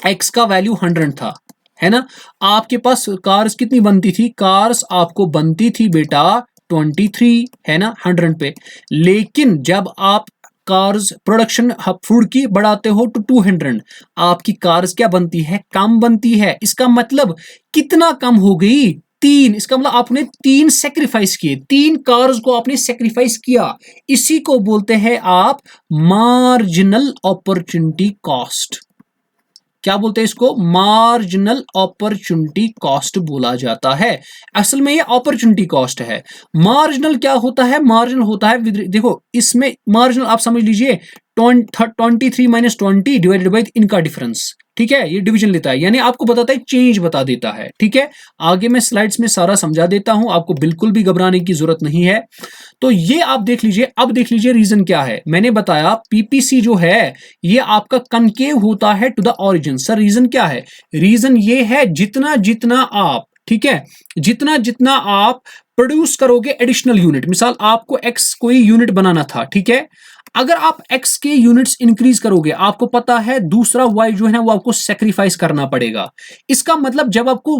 एक्स का वैल्यू 100 था, है ना, आपके पास कार्स कितनी बनती थी? कार्स आपको बनती थी बेटा 23, है ना, 100 पे। लेकिन जब आप कार्स प्रोडक्शन फूड की बढ़ाते हो तो 200, आपकी कार्स क्या बनती है? कम बनती है। इसका मतलब कितना कम हो गई? 3। इसका मतलब आपने 3 सेक्रीफाइस किए, 3 कार्स को आपने सेक्रीफाइस किया। इसी को बोलते हैं आप मार्जिनल अपॉर्चुनिटी कॉस्ट। क्या बोलते हैं इसको? मार्जिनल अपॉर्चुनिटी कॉस्ट बोला जाता है। असल में ये अपॉर्चुनिटी कॉस्ट है। मार्जिनल क्या होता है? मार्जिनल होता है, देखो इसमें मार्जिनल आप समझ लीजिए 23 माइनस 20 डिवाइडेड बाई इनका डिफरेंस, ठीक है। ये डिवीजन लेता है, यानी आपको बताता है, चेंज बता देता है, ठीक है। आगे मैं स्लाइड्स में सारा समझा देता हूं, आपको बिल्कुल भी घबराने की जरूरत नहीं है। तो ये आप देख लीजिए। अब देख लीजिए रीजन क्या है। मैंने बताया पीपीसी जो है ये आपका कनकेव होता है to the origin. Sir reason क्या है? रीजन ये है जितना जितना आप, ठीक है, जितना जितना आप प्रोड्यूस करोगे एडिशनल यूनिट, मिसाल आपको एक्स कोई यूनिट बनाना था, ठीक है, अगर आप एक्स के यूनिट्स इंक्रीज करोगे, आपको पता है दूसरा वाई जो है ना वो आपको सेक्रीफाइस करना पड़ेगा। इसका मतलब जब आपको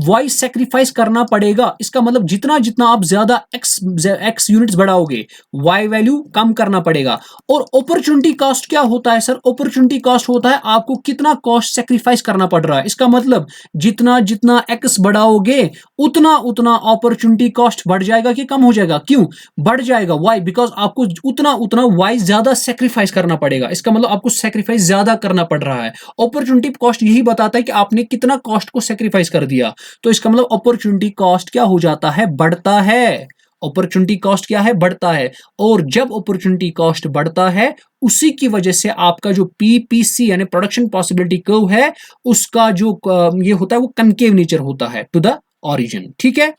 वाई सेक्रीफाइस करना पड़ेगा, इसका मतलब जितना जितना आप ज्यादा एक्स यूनिट्स बढ़ाओगे, वाई वैल्यू कम करना पड़ेगा। और अपॉर्चुनिटी कॉस्ट क्या होता है सर? अपॉर्चुनिटी कॉस्ट होता है आपको कितना कॉस्ट सेक्रीफाइस करना पड़ रहा है। इसका मतलब जितना जितना एक्स बढ़ाओगे उतना उतना अपॉर्चुनिटी कॉस्ट बढ़ जाएगा कि कम हो जाएगा? क्यों बढ़ जाएगा? वाई, बिकॉज आपको उतना उतना वाई ज्यादा सेक्रीफाइस करना पड़ेगा। इसका मतलब आपको सेक्रीफाइस ज्यादा करना पड़ रहा है। अपॉर्चुनिटी कॉस्ट यही बताता है कि आपने कितना कॉस्ट को सेक्रीफाइस कर दिया। तो इसका मतलब अपॉर्चुनिटी कॉस्ट क्या हो जाता है? बढ़ता है। अपॉर्चुनिटी कॉस्ट क्या है? बढ़ता है। और जब अपॉर्चुनिटी कॉस्ट बढ़ता है, उसी की वजह से आपका जो पीपीसी यानी प्रोडक्शन पॉसिबिलिटी कर्व है, उसका जो ये होता है वो कनकेव नेचर होता है टू द ऑरिजिन, ठीक है।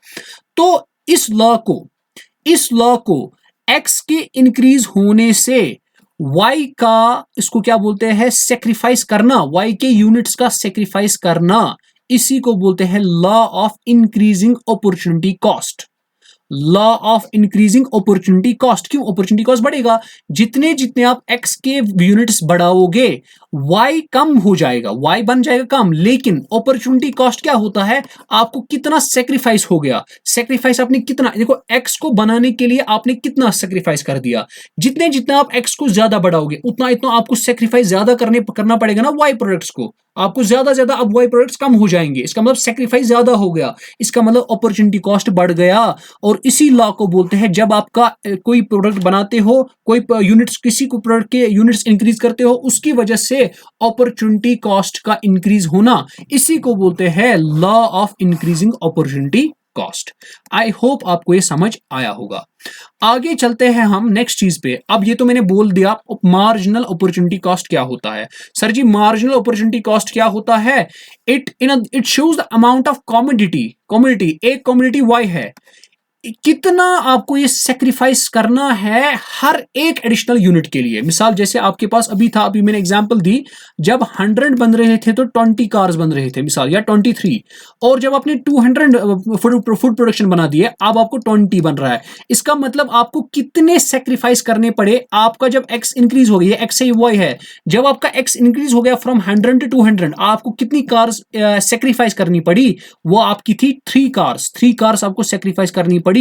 तो इस लॉ को एक्स के इंक्रीज होने से वाई का, इसको क्या बोलते हैं? सेक्रीफाइस करना, वाई के यूनिट्स का सेक्रीफाइस करना, इसी को बोलते हैं law of increasing opportunity cost. Law of increasing opportunity cost. क्यों अपॉर्चुनिटी कॉस्ट बढ़ेगा? जितने जितने आप x के यूनिट्स बढ़ाओगे y कम हो जाएगा, y बन जाएगा कम। लेकिन अपॉर्चुनिटी कॉस्ट क्या होता है? आपको कितना सेक्रीफाइस हो गया, सेक्रीफाइस आपने कितना, देखो x को बनाने के लिए आपने कितना सेक्रीफाइस कर दिया। जितने जितना आप x को ज्यादा बढ़ाओगे उतना इतना आपको सेक्रीफाइस ज्यादा करना पड़ेगा ना y प्रोडक्ट्स को। आपको ज्यादा ज्यादा अब y प्रोडक्ट्स कम हो जाएंगे, इसका मतलब सेक्रीफाइस ज्यादा हो गया, इसका मतलब अपॉर्चुनिटी कॉस्ट बढ़ गया। और इसी लॉ को बोलते हैं, जब आपका कोई प्रोडक्ट बनाते हो, कोई यूनिट्स, किसी को प्रोडक्ट के यूनिट्स इंक्रीज करते हो, उसकी वजह से अपॉर्चुनिटी कॉस्ट का इंक्रीज होना, इसी को बोलते हैं law of increasing opportunity cost. I hope आपको ये समझ आया होगा। आगे चलते हैं हम नेक्स्ट चीज पे। अब ये तो मैंने बोल दिया मार्जिनल अपॉर्चुनिटी कॉस्ट क्या होता है। सर जी मार्जिनल अपॉर्चुनिटी कॉस्ट क्या होता है? It shows the amount of commodity एक कमोडिटी वाई है, कितना आपको ये सेक्रीफाइस करना है हर एक एडिशनल यूनिट के लिए। मिसाल जैसे आपके पास अभी था, अभी मैंने एग्जांपल दी, जब 100 बन रहे थे तो 20 कार्स बन रहे थे मिसाल, या 23, और जब आपने 200 फूड प्रोडक्शन बना दिए, अब आपको 20 बन रहा है। इसका मतलब आपको कितने सेक्रीफाइस करने पड़े? आपका जब एक्स इंक्रीज हो गया, एक्स से वाई है, जब आपका एक्स इंक्रीज हो गया फ्रॉम 100 टू 200, आपको कितनी कार्स सेक्रीफाइस करनी पड़ी? वो आपकी थी 3 कार्स आपको सेक्रीफाइस करनी पड़ी।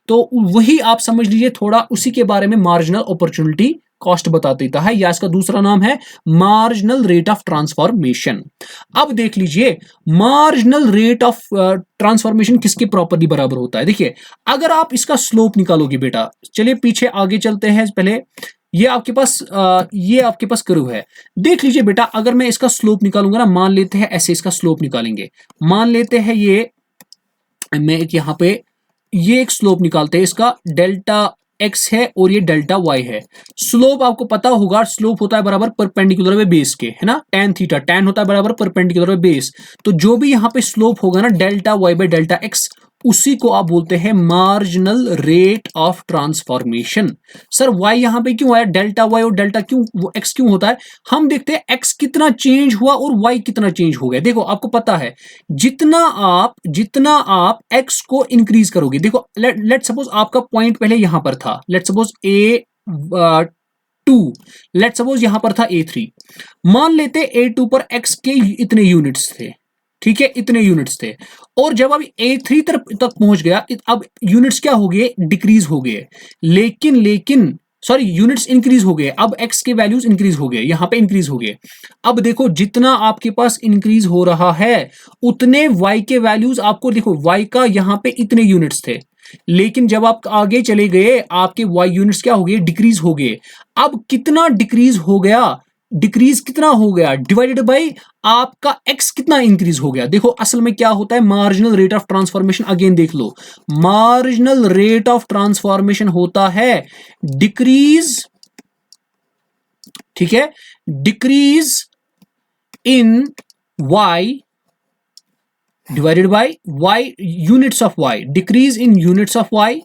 तो वही आप समझ लीजिए, थोड़ा उसी के बारे में मार्जिनल अपॉर्चुनिटी कॉस्ट बता देता है, या इसका दूसरा नाम है मार्जिनल रेट ऑफ ट्रांसफॉर्मेशन। अब देख लीजिए मार्जिनल रेट ऑफ ट्रांसफॉर्मेशन किसके प्रॉपर्ली बराबर होता है। देखिए अगर आप इसका स्लोप निकालोगे बेटा, चलिए पीछे आगे चलते हैं, पहले ये आपके पास कर्व है। देख लीजिए बेटा, अगर मैं इसका स्लोप निकालूंगा ना, मान लेते हैं ऐसे इसका स्लोप निकालेंगे, मान लेते हैं ये मैं यहां पे ये एक स्लोप निकालते हैं, इसका डेल्टा एक्स है और ये डेल्टा वाई है। स्लोप आपको पता होगा, स्लोप होता है बराबर परपेंडिकुलर बाय बेस के, है ना, tan थीटा, tan होता है बराबर परपेंडिकुलर बाय बेस। तो जो भी यहाँ पे स्लोप होगा ना, delta Y by delta X, उसी को आप बोलते हैं marginal rate of transformation. Sir Y यहां पे क्यों आया? डेल्टा वाई और डेल्टा क्यों एक्स क्यों होता है? हम देखते हैं एक्स कितना चेंज हुआ और वाई कितना चेंज हो गया। देखो आपको पता है, जितना आप एक्स को इंक्रीज करोगे, देखो लेट सपोज आपका पॉइंट पहले यहां पर था, let suppose A2, let suppose यहां पर था A3, मान लेते A2 पर एक्स के इतने यूनिट्स थे, ठीक है, इतने यूनिट्स थे, और जब अब A3 तक पहुंच गया, अब यूनिट्स क्या हो गए? डिक्रीज हो गए। लेकिन सॉरी, यूनिट्स इंक्रीज हो गए, अब x के वैल्यूज इंक्रीज हो गए, यहां पे इंक्रीज हो गए। अब देखो जितना आपके पास इंक्रीज हो रहा है उतने y के वैल्यूज आपको, देखो y का यहां पे इतने यूनिट्स थे, लेकिन जब आप आगे चले गए आपके y यूनिट्स क्या हो गए? डिक्रीज हो गए। अब कितना डिक्रीज हो गया? डिक्रीज कितना हो गया? डिवाइडेड बाय आपका x कितना इंक्रीज हो गया। देखो असल में क्या होता है marginal rate of transformation, again देख लो, मार्जिनल रेट ऑफ ट्रांसफॉर्मेशन होता है डिक्रीज, ठीक है, decrease in y divided by y units of y, decrease in units of y,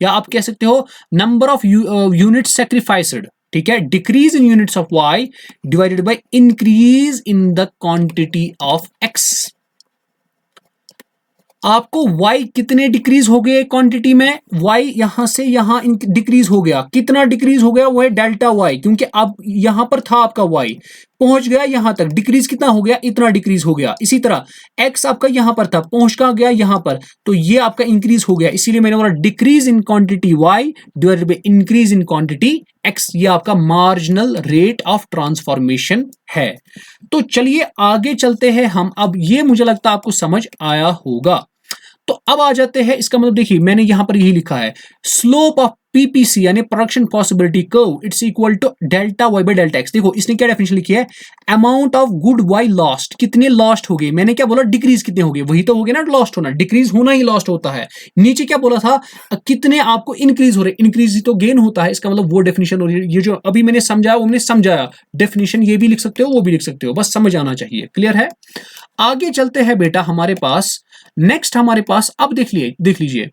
या आप कह सकते हो नंबर ऑफ यूनिट्स सेक्रीफाइस्ड, ठीक है, decrease in units of y divided by increase in the quantity of x। आपको y कितने decrease हो गए क्वांटिटी में? y यहां से यहां डिक्रीज हो गया, कितना डिक्रीज हो गया? वो है डेल्टा y, क्योंकि अब यहां पर था आपका y, पहुंच गया यहां तक, डिक्रीज कितना हो गया? इतना डिक्रीज हो गया। इसी तरह x आपका यहां पर था, पहुंच का गया यहां पर, तो ये आपका इंक्रीज हो गया। इसीलिए मैंने बोला decrease in quantity y divided by increase in quantity x, ये आपका मार्जिनल रेट ऑफ ट्रांसफॉर्मेशन है। तो चलिए आगे चलते हैं हम। अब ये मुझे लगता है आपको समझ आया होगा। तो अब आ जाते हैं, इसका मतलब देखिए मैंने यहां पर यही लिखा है, स्लोप ऑफ पीपीसी यानी production possibility curve, it's equal to delta Y by delta X. देखो इसने क्या डेफिनेशन लिखी है? Amount of good Y lost, कितने लॉस्ट हो गए? मैंने क्या बोला? डिक्रीज कितने हो गए, वही तो हो गया ना लॉस्ट होना, डिक्रीज होना ही लॉस्ट होता है। नीचे क्या बोला था? कितने आपको इंक्रीज हो रहे, इंक्रीज ही तो गेन होता है, इसका मतलब वो डेफिनेशन हो रही है। ये जो अभी मैंने समझाया वो मैंने समझाया, डेफिनेशन ये भी लिख सकते हो वो भी लिख सकते हो, बस समझ आना चाहिए। क्लियर है? आगे चलते हैं बेटा हमारे पास, नेक्स्ट हमारे पास, अब देख लीजिए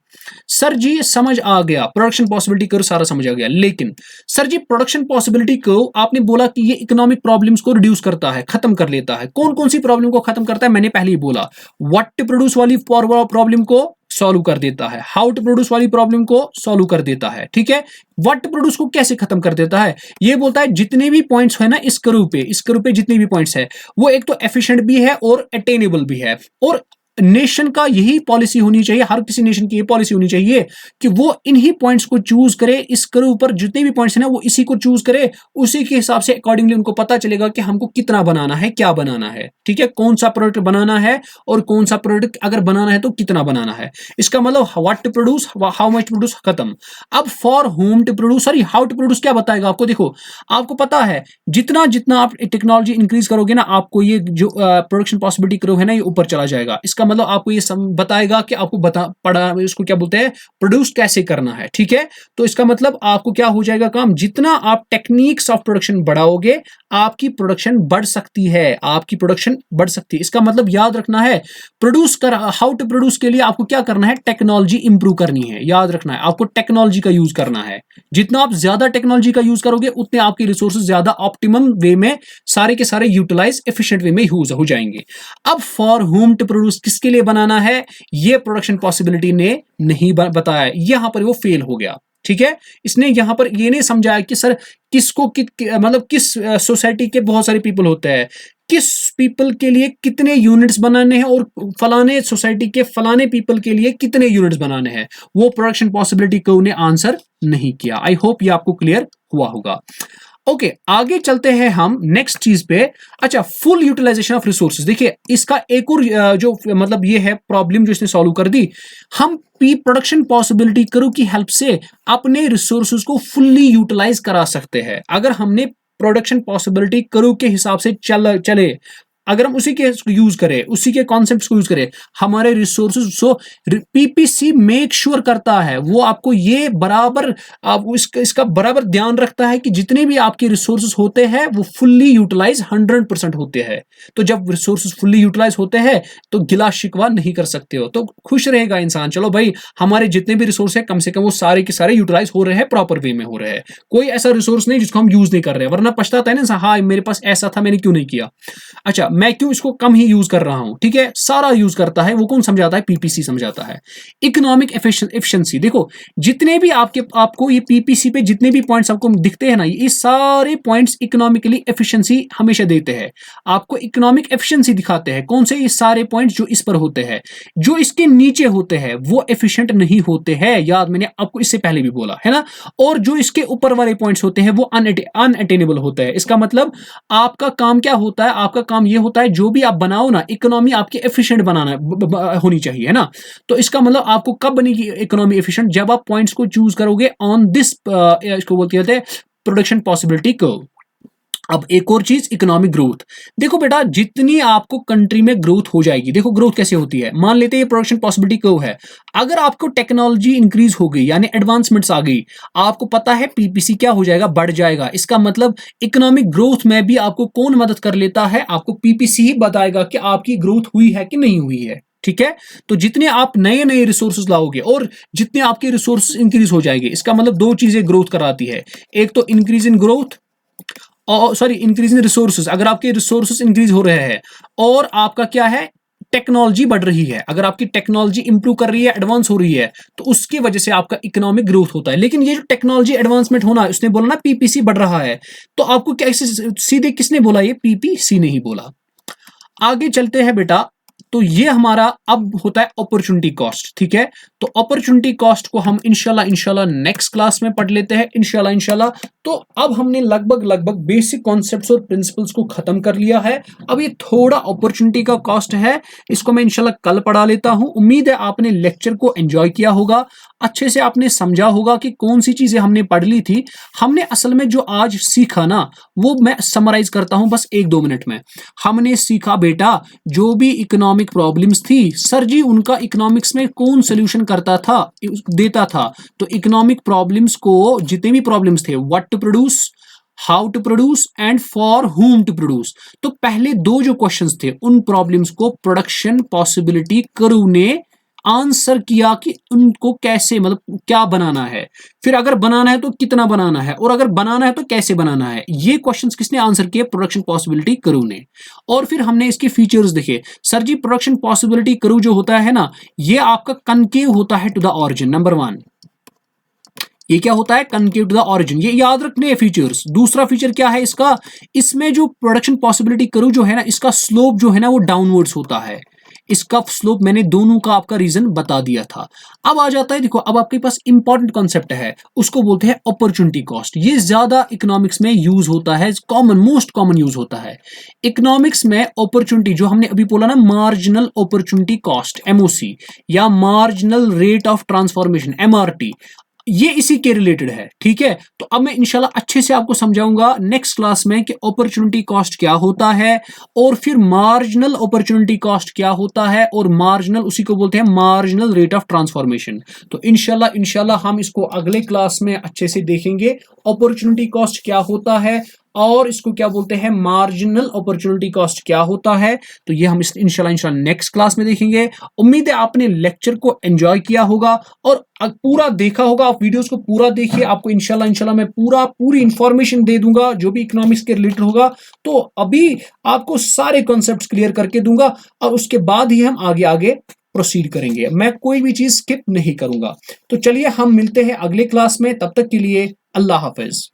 सर जी समझ आ गया, प्रोडक्शन पॉसिबिलिटी कर्व सारा समझ आ गया, लेकिन सर जी प्रोडक्शन पॉसिबिलिटी कर्व आपने बोला कि ये इकोनॉमिक प्रॉब्लम्स को रिड्यूस करता है, खत्म कर लेता है। कौन कौन सी प्रॉब्लम को खत्म करता है? मैंने पहले ही बोला, व्हाट टू प्रोड्यूस वाली प्रॉब्लम को सॉल्व कर देता है, हाउ टू प्रोड्यूस वाली प्रॉब्लम को सॉल्व कर देता है, ठीक है। व्हाट टू प्रोड्यूस को कैसे खत्म कर देता है, ये बोलता है जितने भी पॉइंट्स है ना इस कर्व पे जितने भी पॉइंट्स है वो एक तो एफिशिएंट भी है और अटेनेबल भी है। और नेशन का यही पॉलिसी होनी चाहिए, हर किसी नेशन की ये पॉलिसी होनी चाहिए कि वो इन्हीं पॉइंट्स को चूज करे, इस कर्व पर जितने भी पॉइंट्स हैं ना वो इसी को चूज करे, उसी के हिसाब से अकॉर्डिंगली उनको पता चलेगा कि हमको कितना बनाना है, क्या बनाना है, ठीक है, कौन सा प्रोडक्ट बनाना है और कौन सा प्रोडक्ट अगर बनाना है तो कितना बनाना है। इसका मतलब what to produce, how much to produce खत्म। अब for whom to produce, sorry how to produce क्या बताएगा आपको, देखो आपको पता है जितना जितना आप टेक्नोलॉजी इंक्रीज करोगे ना आपको ये जो प्रोडक्शन पॉसिबिलिटी कर्व है ना ये ऊपर चला जाएगा। इसका मतलब आपको ये बताएगा कि आपको पड़ा इसको क्या बोलते हैं, प्रोड्यूस कैसे करना है, ठीक है। तो इसका मतलब आपको क्या हो जाएगा काम, जितना आप टेक्निक्स ऑफ प्रोडक्शन बढ़ाओगे आपकी प्रोडक्शन बढ़ सकती है, आपकी प्रोडक्शन बढ़ सकती है। इसका मतलब याद रखना है प्रोड्यूस कर, हाउ टू प्रोड्यूस के लिए आपको क्या करना है, टेक्नोलॉजी इंप्रूव करनी है, याद रखना है आपको टेक्नोलॉजी का यूज करना है। जितना आप ज्यादा टेक्नोलॉजी का यूज करोगे उतने आपके रिसोर्सेज ज्यादा ऑप्टिमम वे में सारे के सारे यूटिलाइज एफिशिएंट वे में यूज हो जाएंगे। अब फॉर होम टू प्रोड्यूस किसके लिए बनाना है, ये प्रोडक्शन पॉसिबिलिटी ने नहीं बताया, यहां पर वो फेल हो गया, ठीक है। इसने यहां पर ये नहीं समझाया कि सर किसको मतलब किस सोसाइटी के बहुत सारे पीपल होते हैं, किस पीपल के लिए कितने यूनिट्स बनाने हैं और फलाने सोसाइटी के फलाने पीपल के लिए कितने यूनिट्स बनाने हैं, वो प्रोडक्शन पॉसिबिलिटी को उन्हें आंसर नहीं किया। आई होप ये आपको क्लियर हुआ होगा। ओके आगे चलते हैं हम नेक्स्ट चीज पे। अच्छा फुल यूटिलाइजेशन ऑफ रिसोर्सेज, देखिए इसका एक और जो मतलब ये है प्रॉब्लम जो इसने सॉल्व कर दी। हम प्रोडक्शन पॉसिबिलिटी कर्व की हेल्प से अपने रिसोर्सेज को फुल्ली यूटिलाइज करा सकते हैं। अगर हमने प्रोडक्शन पॉसिबिलिटी कर्व के हिसाब से चले, अगर हम उसी के यूज करें, उसी के कॉन्सेप्ट्स को यूज करें, हमारे resources so PPC make sure करता है, वो आपको ये बराबर इसका बराबर ध्यान रखता है कि जितने भी आपके रिसोर्सेज होते हैं वो फुल्ली यूटिलाइज 100% होते हैं। तो जब रिसोर्सेज फुल्ली यूटिलाइज होते हैं तो गिला शिकवा नहीं कर सकते हो, तो खुश रहेगा इंसान, चलो भाई हमारे जितने भी रिसोर्स है कम से कम वो सारे के सारे यूटिलाइज हो रहे हैं, प्रॉपर वे में हो रहे हैं, कोई ऐसा रिसोर्स नहीं जिसको हम यूज नहीं कर रहे हैं, वरना पछताता है ना, हाँ मेरे पास ऐसा था मैंने क्यों नहीं किया, अच्छा मैं क्यों इसको कम ही यूज कर रहा हूं, ठीक है। सारा यूज करता है वो, कौन समझाता है, पीपीसी समझाता है। इकोनॉमिक एफिशिएंसी, देखो जितने भी आपको ये पीपीसी पे जितने भी पॉइंट्स आपको दिखते हैं ना, ये सारे पॉइंट्स इकोनॉमिकली एफिशिएंसी हमेशा देते हैं, आपको इकोनॉमिक एफिशिएंसी दिखाते हैं। कौन से, ये सारे पॉइंट्स जो इस पर होते हैं, जो इसके नीचे होते हैं वो एफिशिएंट नहीं होते हैं, याद मैंने आपको इससे पहले भी बोला है ना। और जो इसके ऊपर वाले पॉइंट्स होते हैं वो अनअटेनेबल होते हैं। इसका मतलब आपका काम क्या होता है, आपका काम ये होता है जो भी आप बनाओ ना, इकोनॉमी आपकी एफिशिएंट बनाना होनी चाहिए, है ना। तो इसका मतलब आपको कब बनेगी इकोनॉमी एफिशिएंट, जब आप पॉइंट्स को चूज करोगे ऑन दिस इसको बोलते हैं प्रोडक्शन पॉसिबिलिटी कर्व। अब एक और चीज, इकोनॉमिक ग्रोथ, देखो बेटा जितनी आपको कंट्री में ग्रोथ हो जाएगी, देखो ग्रोथ कैसे होती है, मान लेते हैं ये प्रोडक्शन पॉसिबिलिटी कर्व है, अगर आपको टेक्नोलॉजी इंक्रीज हो गई यानी एडवांसमेंट्स आ गई, आपको पता है पीपीसी क्या हो जाएगा, बढ़ जाएगा। इसका मतलब इकोनॉमिक ग्रोथ में भी आपको कौन मदद कर लेता है, आपको पीपीसी ही बताएगा कि आपकी ग्रोथ हुई है कि नहीं हुई है, ठीक है। तो जितने आप नए नए रिसोर्सेज लाओगे और जितने आपके रिसोर्सेज इंक्रीज हो जाएंगे, इसका मतलब दो चीजें ग्रोथ कराती है, एक तो increase in growth, sorry increase in resources, अगर आपके रिसोर्सेज इंक्रीज हो रहे हैं और आपका क्या है, टेक्नोलॉजी बढ़ रही है, अगर आपकी टेक्नोलॉजी इंप्रूव कर रही है, एडवांस हो रही है, तो उसकी वजह से आपका इकोनॉमिक ग्रोथ होता है। लेकिन ये जो टेक्नोलॉजी एडवांसमेंट होना है, उसने बोला ना पीपीसी बढ़ रहा है, तो आपको क्या सीधे किसने बोला, ये पीपीसी ने ही बोला। आगे चलते हैं बेटा, तो ये हमारा अब होता है अपॉर्चुनिटी कॉस्ट, ठीक है। तो अपॉर्चुनिटी कॉस्ट को हम इंशाल्लाह नेक्स्ट क्लास में पढ़ लेते हैं, इंशाल्लाह। तो अब हमने लगभग बेसिक कॉन्सेप्ट्स और प्रिंसिपल्स को खत्म कर लिया है। अब ये थोड़ा अपॉर्चुनिटी का कॉस्ट है, इसको मैं इंशाल्लाह कल पढ़ा लेता हूं। उम्मीद है आपने लेक्चर को एंजॉय किया होगा, अच्छे से आपने समझा होगा कि कौन सी चीजें हमने पढ़ ली थी। हमने असल में जो आज सीखा ना, वो मैं समराइज करता हूं बस 1-2 मिनट में। हमने सीखा बेटा जो भी इकोनॉमिक प्रॉब्लम्स थी, सर जी उनका इकोनॉमिक्स में कौन सोल्यूशन करता था, देता था। तो इकोनॉमिक प्रॉब्लम्स को, जितने भी प्रॉब्लम्स थे, what to produce, how to produce and for whom to produce, तो पहले 2 जो क्वेश्चंस थे उन प्रॉब्लम्स को प्रोडक्शन पॉसिबिलिटी कर्व ने आंसर किया कि उनको कैसे, मतलब क्या बनाना है, फिर अगर बनाना है तो कितना बनाना है, और अगर बनाना है तो कैसे बनाना है। ये क्वेश्चंस किसने आंसर किए? प्रोडक्शन पॉसिबिलिटी कर्व ने। और फिर हमने इसके फीचर्स देखे। सर जी प्रोडक्शन पॉसिबिलिटी कर्व जो होता है ना, ये आपका कनकेव होता है टू द ऑरिजिन, नंबर 1। ये क्या होता है? कनकेव टू द ऑरिजिन, ये याद रखने हैं फीचर्स। दूसरा फीचर क्या है इसका? इसमें जो प्रोडक्शन पॉसिबिलिटी कर्व जो है ना, इसका स्लोप जो है ना वो डाउनवर्ड्स होता है। इसका स्लोप मैंने दोनों का आपका रीजन बता दिया था। अब आ जाता है, देखो अब आपके पास इंपॉर्टेंट कॉन्सेप्ट है, उसको बोलते हैं अपॉर्चुनिटी कॉस्ट। ये ज्यादा इकोनॉमिक्स में यूज होता है, कॉमन, मोस्ट कॉमन यूज होता है इकोनॉमिक्स में। अपॉर्चुनिटी जो हमने अभी बोला ना, मार्जिनल अपॉर्चुनिटी कॉस्ट, एमओसी, या marginal rate of transformation, MRT, ये इसी के रिलेटेड है। ठीक है, तो अब मैं इंशाल्लाह अच्छे से आपको समझाऊंगा नेक्स्ट क्लास में कि अपॉर्चुनिटी कॉस्ट क्या होता है, और फिर मार्जिनल अपॉर्चुनिटी कॉस्ट क्या होता है, और मार्जिनल, उसी को बोलते हैं मार्जिनल रेट ऑफ ट्रांसफॉर्मेशन। तो इंशाल्लाह हम इसको अगले क्लास में अच्छे से देखेंगे, अपॉर्चुनिटी कॉस्ट क्या होता है और इसको क्या बोलते हैं, मार्जिनल अपॉर्चुनिटी कॉस्ट क्या होता है। तो ये हम इंशाल्लाह नेक्स्ट क्लास में देखेंगे। उम्मीद है आपने लेक्चर को एंजॉय किया होगा और पूरा देखा होगा। आप वीडियोस को पूरा देखिए, आपको इंशाल्लाह मैं पूरी इंफॉर्मेशन दे दूंगा जो भी इकोनॉमिक्स के रिलेटेड होगा। तो अभी आपको सारे कॉन्सेप्ट्स क्लियर करके दूंगा, और उसके बाद ही हम आगे आगे प्रोसीड करेंगे। मैं कोई भी चीज स्किप नहीं करूंगा। तो चलिए हम मिलते हैं अगले क्लास में, तब तक के लिए अल्लाह हाफिज।